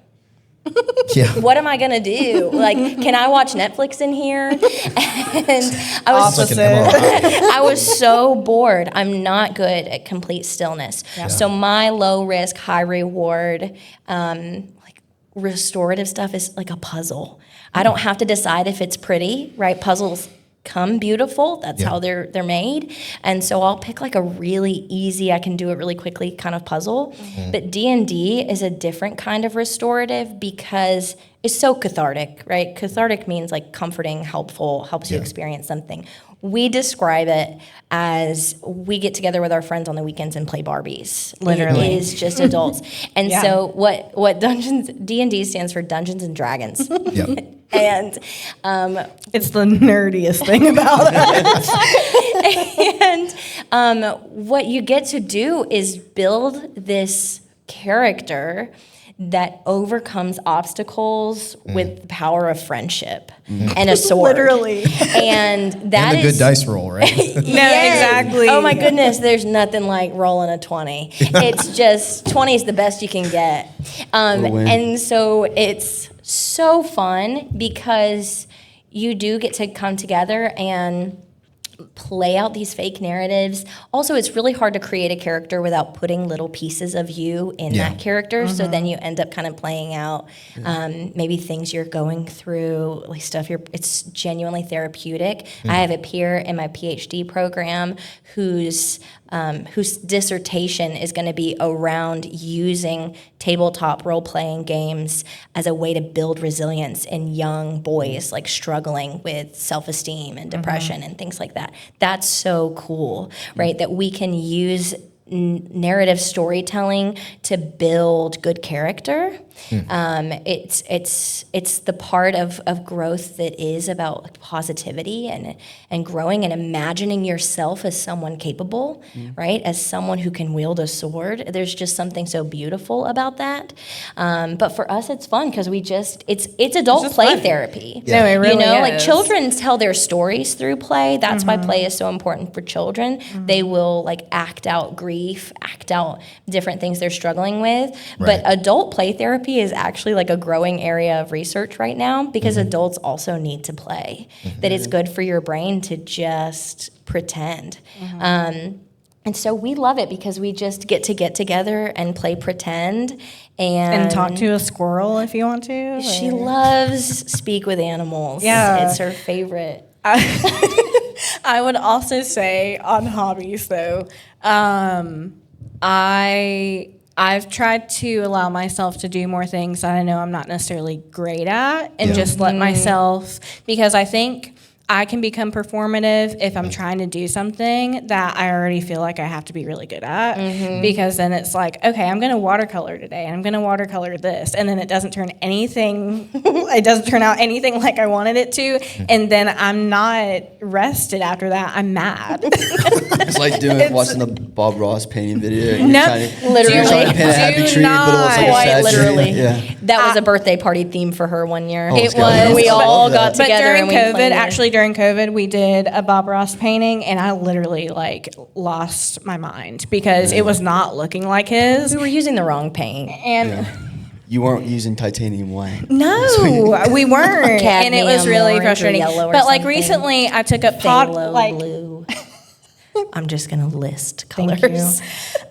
what am I gonna do? Like, can I watch Netflix in here? And I was so bored. I'm not good at complete stillness. Yeah. So my low risk, high reward, like restorative stuff is like a puzzle. I don't have to decide if it's pretty, right? Puzzles come beautiful. That's how they're made. And so I'll pick like a really easy, I can do it really quickly kind of puzzle. But D&D is a different kind of restorative because it's so cathartic, right? Cathartic means like comforting, helpful, helps you experience something. We describe it as we get together with our friends on the weekends and play Barbies. Literally. It is just adults. And so what D&D stands for Dungeons and Dragons. Yeah. And It's the nerdiest thing about it. and what you get to do is build this character that overcomes obstacles with the power of friendship and a sword. Literally. And that And a good dice roll, right? No, exactly. Oh my goodness, there's nothing like rolling a 20. It's just 20 is the best you can get. win. And so it's so fun because you do get to come together and play out these fake narratives. Also, it's really hard to create a character without putting little pieces of you in that character. So then you end up kind of playing out maybe things you're going through, like stuff it's genuinely therapeutic. I have a peer in my PhD program whose dissertation is going to be around using tabletop role-playing games as a way to build resilience in young boys like struggling with self-esteem and depression and things like that. That's so cool, right? That we can use narrative storytelling to build good character. It's the part of growth that is about like positivity and growing and imagining yourself as someone capable, right? As someone who can wield a sword. There's just something so beautiful about that. But for us, it's fun because it's adult play therapy. No, it really like is. children tell their stories through play. That's why play is so important for children. They will like act out grief, act out different things they're struggling with. But adult play therapy is actually like a growing area of research right now because adults also need to play. That it's good for your brain to just pretend. And so we love it because we just get together and play pretend And talk to a squirrel if you want to. She loves speak with animals. Yeah. It's her favorite. I would also say on hobbies though, I've tried to allow myself to do more things that I know I'm not necessarily great at and just let myself, because I think I can become performative if I'm trying to do something that I already feel like I have to be really good at, because then it's like, okay, I'm going to watercolor today and I'm going to watercolor this, and then it doesn't turn out anything like I wanted it to, and then I'm not rested after that. I'm mad. It's like watching the Bob Ross painting video. And No, you're trying to paint a happy do tree, but it looks like a Quite sad tree. literally. Yeah. That was a birthday party theme for her one year. Oh, It it's got- was. We I all love got that. But together during and we COVID, played it. actually during COVID, we did a Bob Ross painting, and I literally lost my mind because it was not looking like his. We were using the wrong paint. And You weren't using titanium white. no, we weren't, and it was Cadmium, really orange, or frustrating. yellow or But like something. recently, I took up Phthalo blue. I'm just gonna list colors. Thank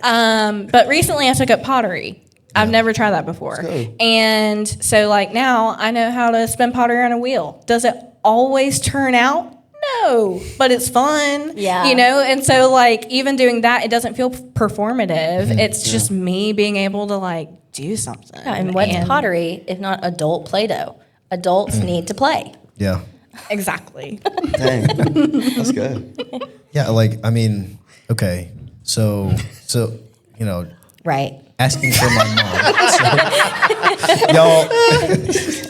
you. But recently, I took up pottery. I've never tried that before, go. and so now I know how to spin pottery on a wheel. Does it always turn out? No, but it's fun. Yeah. And so even doing that, it doesn't feel performative. It's just me being able to do something. Yeah, and what's pottery if not adult Play-Doh? Adults need to play. Yeah. Exactly. Dang. Let's go. Yeah, okay. So Right. asking for my mom. So, y'all,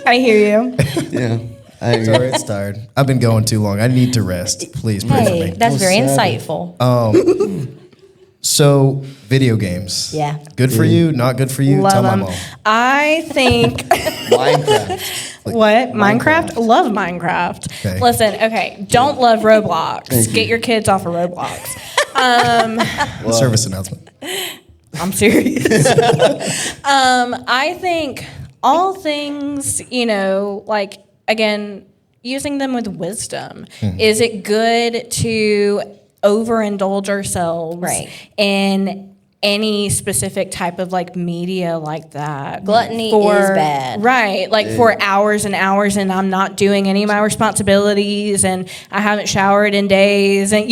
I hear you. Yeah. I agree. sorry, it's tired. I've been going too long. I need to rest. Please pray for Hey, me. that's very sad. insightful. So, video games. Yeah. Good for you, not good for you? Love Tell my them. mom. I think Minecraft. what Minecraft? Love Minecraft. Okay. Listen, okay, don't love Roblox. Thank you. Get your kids off of Roblox. Service announcement. I'm serious. I think all things, again, using them with wisdom. Is it good to overindulge ourselves Right. in any specific type of like media like that. Gluttony is bad. Right. Like for hours and hours, and I'm not doing any of my responsibilities, and I haven't showered in days, and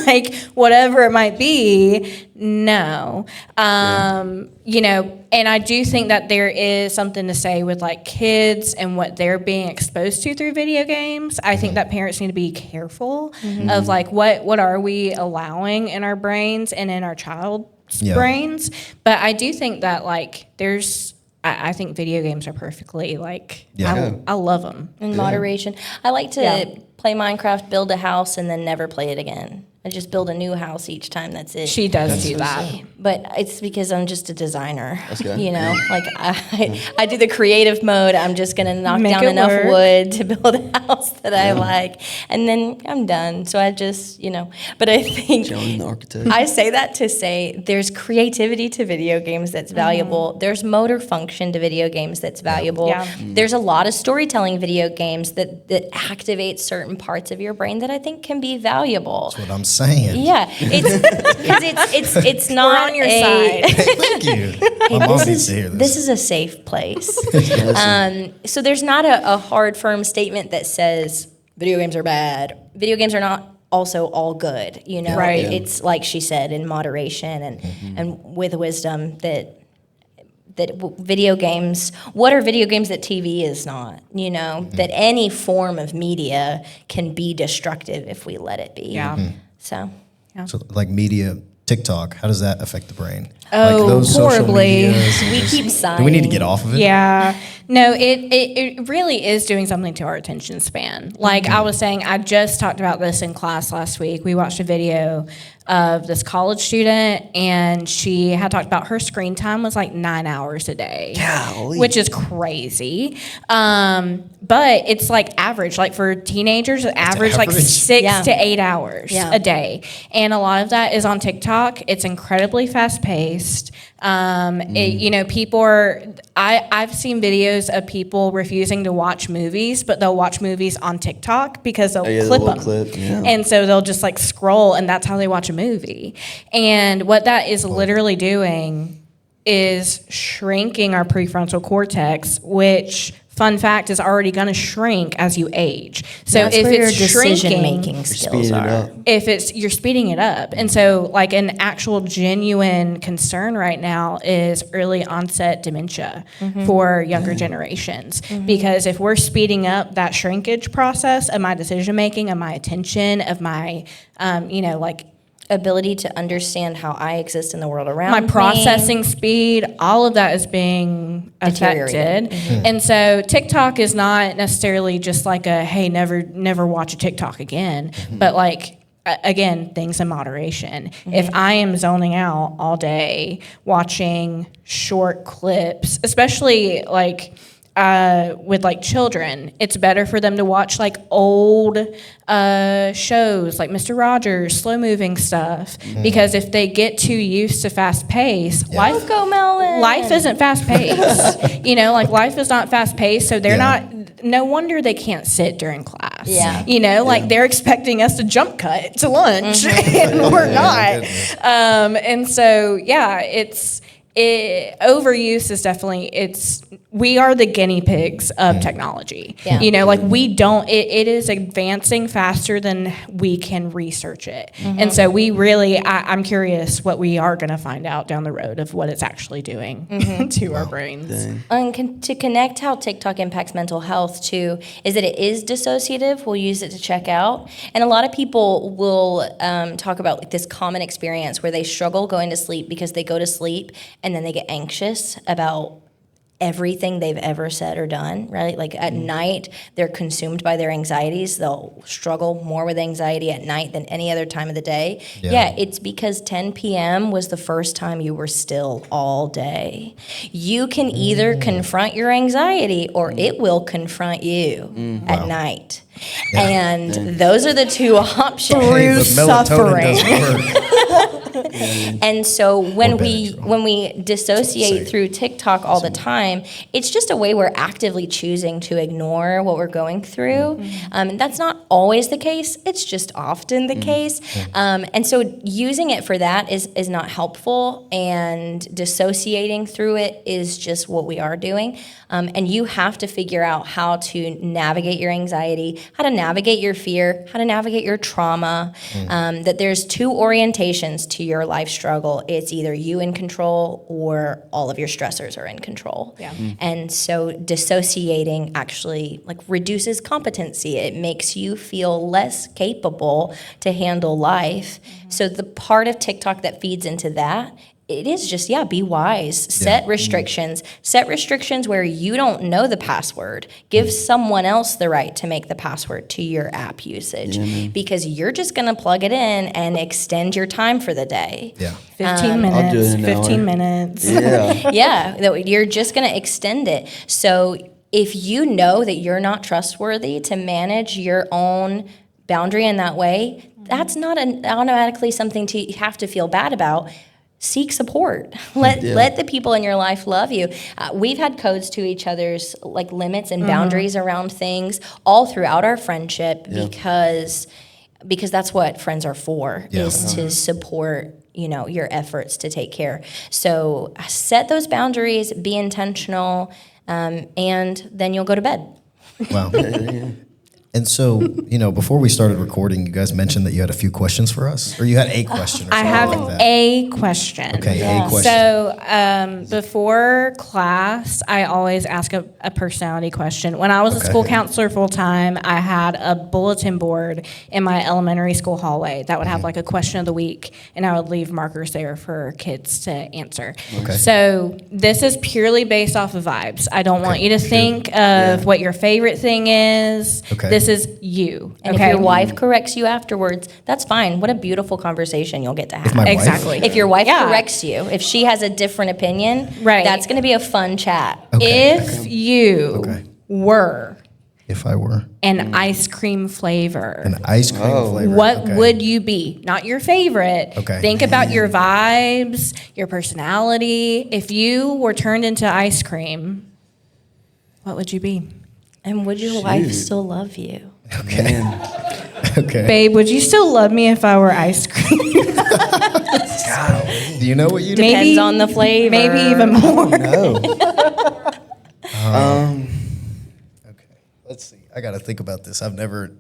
like whatever it might be. No. And I do think that there is something to say with like kids and what they're being exposed to through video games. I think that parents need to be careful of like what are we allowing in our brains and in our child's brains. But I do think that like I think video games are perfectly like, I love them. In moderation. I like to play Minecraft, build a house, and then never play it again. I just build a new house each time. That's it. She does do that. But it's because I'm just a designer. That's good. Like I do the creative mode. I'm just going to knock Make down it enough work. wood to build a house that I like. And then I'm done. So I just, but I think Joan, the architect. I say that to say there's creativity to video games that's valuable. There's motor function to video games that's valuable. Yeah. There's a lot of storytelling video games that activate certain parts of your brain that I think can be valuable. That's what I'm saying. Yeah, it's not We're on your side. Thank you. My mom needs to hear this. This is a safe place. So there's not a hard, firm statement that says video games are bad. Video games are not also all good. Right. It's like she said, in moderation and with wisdom that video games, what are video games that TV is not? That any form of media can be destructive if we let it be. Yeah. So. So like media, TikTok, how does that affect the brain? Oh, like those social horribly. medias and We just- keep sighing. Do we need to get off of it? Yeah. No, it really is doing something to our attention span. Like I was saying, I just talked about this in class last week. We watched a video of this college student, and she had talked about her screen time was like 9 hours a day. Golly. Which is crazy. But it's like average. Like for teenagers, average like average. 6 to 8 hours Yeah. a day. And a lot of that is on TikTok. It's incredibly fast paced. People are, I've seen videos of people refusing to watch movies, but they'll watch movies on TikTok because they'll the clip little them. clip, yeah. And so they'll just like scroll, and that's how they watch a movie. And what that is literally doing is shrinking our prefrontal cortex, which, fun fact, is already going to shrink as you age. So That's if where your it's shrinking, decision-making skills Speeding it are. up. you're speeding it up. And so like an actual genuine concern right now is early onset dementia for younger generations. Because if we're speeding up that shrinkage process of my decision making, of my attention, of my Ability to understand how I exist in the world around my me. processing speed, all of that is being Deteriorated. affected. And so TikTok is not necessarily just like a, hey, never watch a TikTok again, but like, again, things in moderation. If I am zoning out all day watching short clips, especially like with like children, it's better for them to watch like old shows like Mr. Rogers, slow moving stuff, because if they get too used to fast pace, life Go Melon. life isn't fast paced. Like life is not fast paced, so they're Yeah. not. No wonder they can't sit during class. Yeah. Like they're expecting us to jump cut to lunch, and we're not. And so overuse is definitely, we are the guinea pigs of technology. Yeah. Like it is advancing faster than we can research it. And so we really, I'm curious what we are going to find out down the road of what it's actually doing to our brains. Dang. And to connect how TikTok impacts mental health too, is that it is dissociative. We'll use it to check out. And a lot of people will talk about like this common experience where they struggle going to sleep because they go to sleep and then they get anxious about everything they've ever said or done, right? Like at night, they're consumed by their anxieties. They'll struggle more with anxiety at night than any other time of the day. Yeah, it's because 10 p.m. was the first time you were still all day. You can either confront your anxiety or it will confront you at night. And those are the two options. Hey, but melatonin suffering. doesn't work. And so when Or we dissociate Say. through TikTok all the time, it's just a way we're actively choosing to ignore what we're going through. That's not always the case. It's just often the case. And so using it for that is not helpful, and dissociating through it is just what we are doing. And you have to figure out how to navigate your anxiety, how to navigate your fear, how to navigate your trauma. That there's two orientations to your life struggle. It's either you in control or all of your stressors are in control. Yeah. And so dissociating actually like reduces competency. It makes you feel less capable to handle life. So the part of TikTok that feeds into that, it is just, be wise. Set restrictions. Set restrictions where you don't know the password. Give someone else the right to make the password to your app usage, because you're just going to plug it in and extend your time for the day. Yeah. 15 I'll do it minutes, in an 15 hour. minutes. Yeah. That you're just going to extend it. So if you know that you're not trustworthy to manage your own boundary in that way, that's not automatically something to have to feel bad about. Seek support. Let the people in your life love you. We've had codes to each other's like limits and boundaries around things all throughout our friendship, because that's what friends are for, is to support your efforts to take care. So set those boundaries, be intentional, and then you'll go to bed. Wow. And so, before we started recording, you guys mentioned that you had a few questions for us, or you had a question. Or I something have like that. a question. Okay, a question. So before class, I always ask a personality question. When I was a school counselor full time, I had a bulletin board in my elementary school hallway that would have like a question of the week, and I would leave markers there for kids to answer. Okay. So this is purely based off of vibes. I don't want you to think of what your favorite thing is. Okay. This is you. And if your wife corrects you afterwards, that's fine. What a beautiful conversation you'll get to have. my wife? Exactly. If your wife corrects you, if she has a different opinion, Right. that's going to be a fun chat. Okay. If you were If I were an ice cream flavor, an ice cream flavor, what okay. would you be? Not your favorite. Okay. Think about your vibes, your personality. If you were turned into ice cream, what would you be? And would your wife still love you? Okay. Okay. Babe, would you still love me if I were ice cream? Do you know what you do? Depends on the flavor. Maybe even more. No. Okay. Let's see. I got to think about this. I've never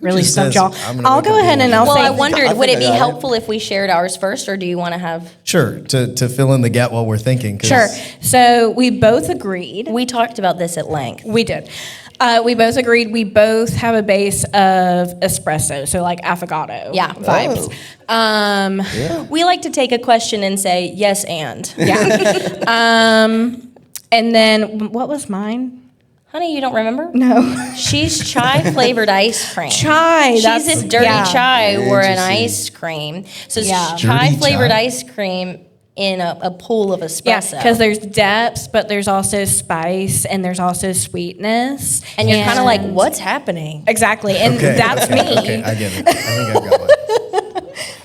Really just stumped says, y'all. "I'm gonna I'll wake go up ahead being and I'll Well, say. I wondered, I would think it be I got it. helpful if we shared ours first, or do you want to have... Sure, to fill in the gap while we're thinking. 'Cause- Sure. So we both agreed. We talked about this at length. We did. We both agreed. We both have a base of espresso, so like affogato. Yeah. Vibes. We like to take a question and say, yes, and. Yeah. And then what was mine? Honey, you don't remember? No. She's chai flavored ice cream. Chai. She's That's this dirty yeah. chai or an Interesting. ice cream. So Yeah. chai Dirty flavored chai? ice cream in a pool of Yeah, espresso. because there's depth, but there's also spice and there's also sweetness. And you're kind of like, what's happening? Exactly, and Okay, that's okay, me. Okay, I get it. I think I've got one.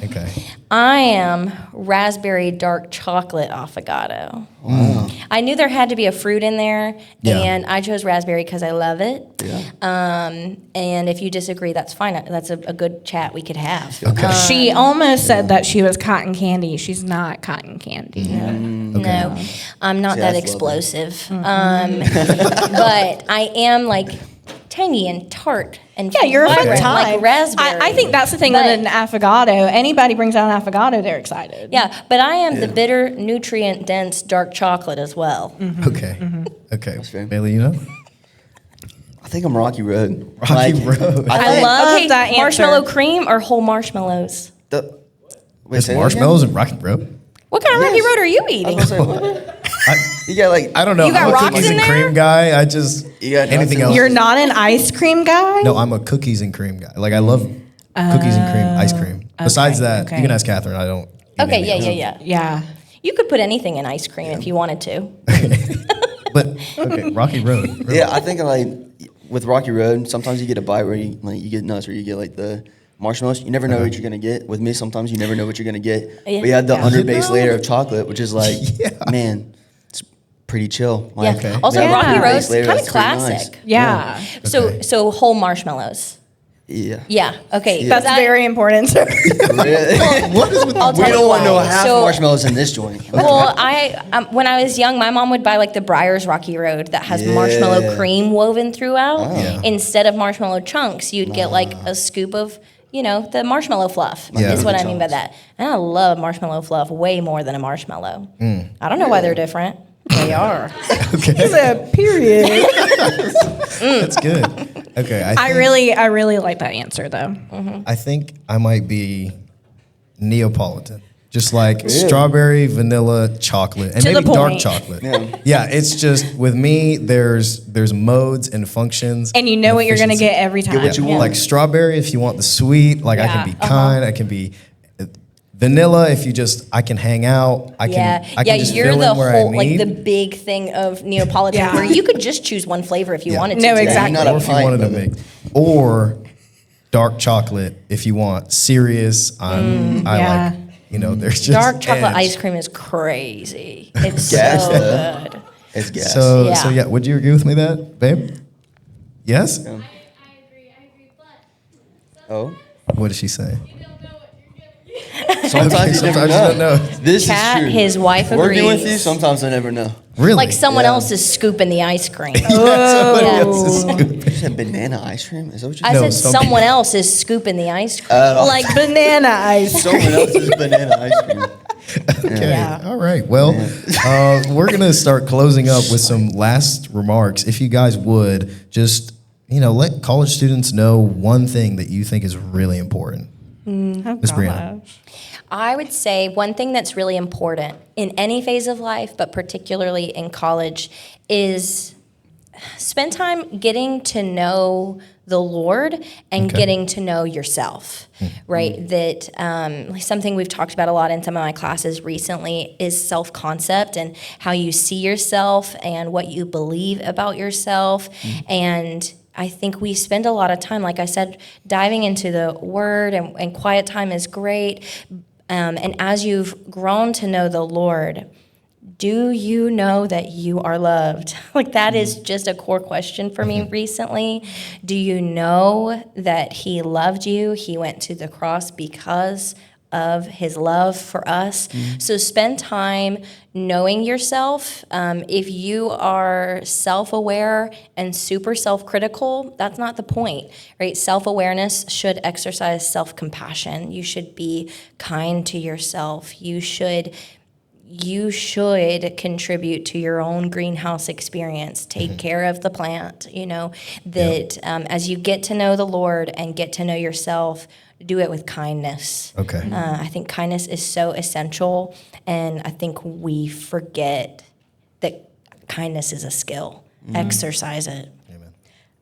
Okay. I am raspberry dark chocolate affogato. Wow. I knew there had to be a fruit in there, Yeah. and I chose raspberry because I love it. Yeah. And if you disagree, that's fine. That's a good chat we could have. Okay. She almost said that she was cotton candy. She's not cotton candy. No, I'm not See, that that's lovely. explosive. But I am like tangy and tart and Yeah, you're a fun vibrant, time. like raspberry. I think that's the thing with an affogato. Anybody brings out an affogato, they're excited. Yeah, but I am the bitter, nutrient-dense dark chocolate as well. Okay. Okay. fair. Bailey, you know? I think I'm Rocky Road. Rocky Road. I I think love that answer. marshmallow cream or whole marshmallows? wait, There's say that marshmallows and Rocky Road? What kind of Rocky Yes. Road are you again? eating? I was gonna say, what? You got like I don't know. You got I'm a rocks cookies in and there? cream guy. I just You got nuts anything in else. You're not an ice cream guy? No, I'm a cookies and cream guy. Like I love cookies and cream, ice cream. Besides that, okay. you can ask Catherine. I don't. eat Okay, anything yeah. else. Yeah. You could put anything in ice cream if you wanted to. But okay, Rocky Road. Really. Yeah, I think like with Rocky Road, sometimes you get a bite where you get nuts, or you get like the marshmallows, you never know what you're gonna get. With me, sometimes you never know what you're gonna get. Yeah. We had the Yeah. under-base layer of chocolate, which is like, man, it's pretty chill. Yeah. Like, Also, man, Rocky under-base Roast, layer, kind of that's pretty nice. classic. Yeah. Okay. So whole marshmallows. Yeah. Yeah. Okay. Yeah. That's very important. Really? What is with I'll We tell you don't want no why. half So- marshmallows in this joint. Well, when I was young, my mom would buy like the Breyers Rocky Road that has Yeah. marshmallow cream woven throughout. Yeah. Instead of marshmallow chunks, you'd get like a scoop of, the marshmallow fluff. Yeah. Is what I mean by Chunks. that. And I love marshmallow fluff way more than a marshmallow. Mm. I don't know why they're different. They are. Period. That's good. Okay. I really like that answer though. I think I might be Neapolitan. Just like strawberry, vanilla, chocolate, and To the maybe dark point. chocolate. Yeah. Yeah, it's just with me. There's modes and functions, And you know what you're gonna efficiency. get every time. what you want. Like strawberry, if you want the sweet. Like I Yeah. can be kind. I can be vanilla. If you just, I can hang out. I can just you're fill the in where whole I like need. the big thing of Neapolitan, Yeah. where you could just choose one flavor if you Yeah. wanted to. No, today. exactly. Not or a if you pint, wanted to brother. make, or dark chocolate if you want serious. I yeah. like, there's just Dark chocolate edge. ice cream is crazy. It's Gas, so though. good. It's gas. So Yeah. so yeah, would you agree with me that, babe? Yes. Yeah. I agree, but Oh. What did she say? you don't know what you're getting. Sometimes you never sometimes you know. don't know. This Kat, is true. his wife Working with agrees. you, sometimes I never know. Really? Like someone Yeah. else is scooping the ice cream. Somebody Yeah. else is scooping. You said banana ice cream? Is that what you I said? No, said some- someone else is scooping the ice cream. Like banana ice. Someone else's banana ice cream. Okay. Yeah. All right. Well, we're gonna start closing up with some last remarks. If you guys would just, let college students know one thing that you think is really important. Oh, Miss Briana. gosh. I would say one thing that's really important in any phase of life, but particularly in college, is spend time getting to know the Lord and Okay. getting to know yourself, right? That something we've talked about a lot in some of my classes recently is self-concept and how you see yourself and what you believe about yourself. And I think we spend a lot of time, like I said, diving into the Word, and quiet time is great. And as you've grown to know the Lord, do you know that you are loved? Like that is just a core question for me recently. Do you know that He loved you? He went to the cross because of His love for us. So spend time knowing yourself. If you are self-aware and super self-critical, that's not the point, right? Self-awareness should exercise self-compassion. You should be kind to yourself. You should contribute to your own greenhouse experience. Take care of the plant, that as you get to know the Lord and get to know yourself, do it with kindness. Okay. I think kindness is so essential, and I think we forget that kindness is a skill. Exercise it.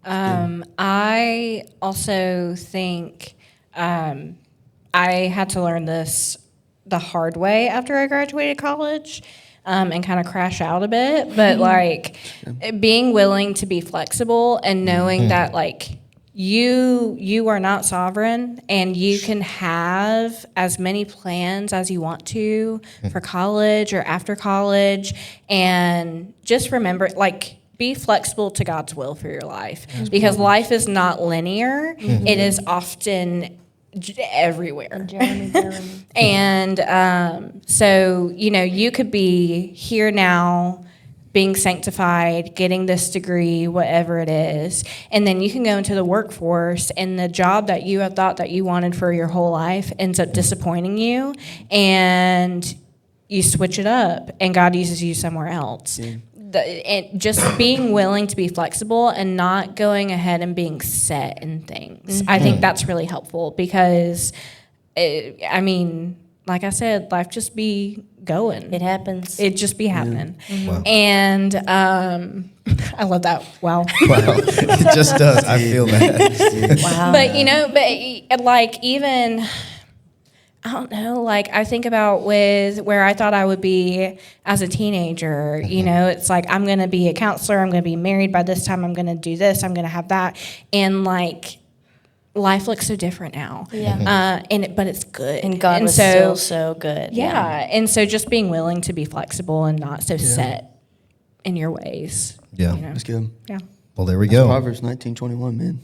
I also think I had to learn this the hard way after I graduated college, and kind of crash out a bit. But being willing to be flexible and knowing that you are not sovereign, and you can have as many plans as you want to for college or after college, and just remember be flexible to God's will for your life, because life is not linear. It is often everywhere. And so, you could be here now, being sanctified, getting this degree, whatever it is, and then you can go into the workforce, and the job that you have thought that you wanted for your whole life ends up disappointing you, and you switch it up, and God uses you somewhere else. And just being willing to be flexible and not going ahead and being set in things. I think that's really helpful, because, like I said, life just be going. It happens. It just be happening. Wow. And I love that. Wow. Wow. It just does. I feel that. Wow. But even I don't know, I think about with where I thought I would be as a teenager, it's like, I'm going to be a counselor, I'm going to be married by this time, I'm going to do this, I'm going to have that. And life looks so different now. Yeah. But it's good. And God was still so good. Yeah. And so just being willing to be flexible and not so set in your ways. Yeah. You know? That's good. Yeah. Well, there we go. Proverbs 19:21, man.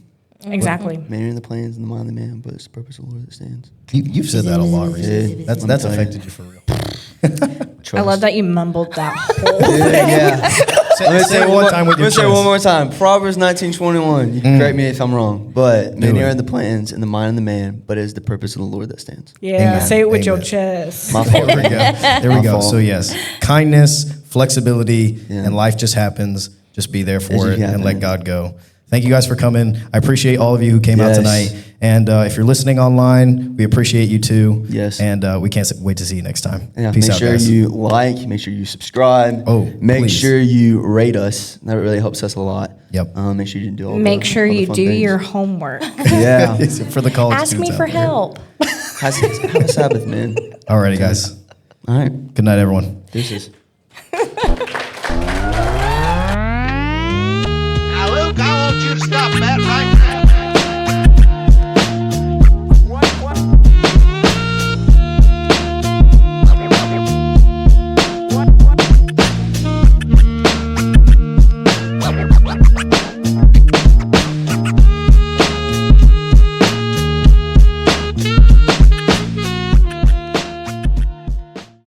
Exactly. Many are the plans and the mind of the man, but it's the purpose of the Lord that stands. You've said that a lot recently. Yeah. That's Let me tell you. affected you for real. I love that you mumbled that whole Yeah. Say it one time with your Let's say it chest. one more time. Proverbs 19:21. You can correct me if I'm wrong, but many are the plans and the mind of the man, but it is the purpose of the Lord that stands. Yeah, Amen. say it with your Amen. chest. My There fault. we go. There we My go. fault. So yes, kindness, flexibility, Yeah. and life just happens. Just be there As for you it and happen. let God go. Thank you guys for coming. I appreciate all of you who came out Yes. tonight. And if you're listening online, we appreciate you too. Yes. And we can't wait to see you next time. Yeah, Peace make out, sure guys. you like, make sure you subscribe. Oh, make please. sure you rate us. That really helps us a lot. Yep. Make sure you do all. Make the, sure all the you fun do things. your homework. Yeah. for the college Ask me students for out there. help. Have a Sabbath, man. Alrighty, guys. All right. Good night, everyone. Deuces. Now, Luke, I want you to stop that right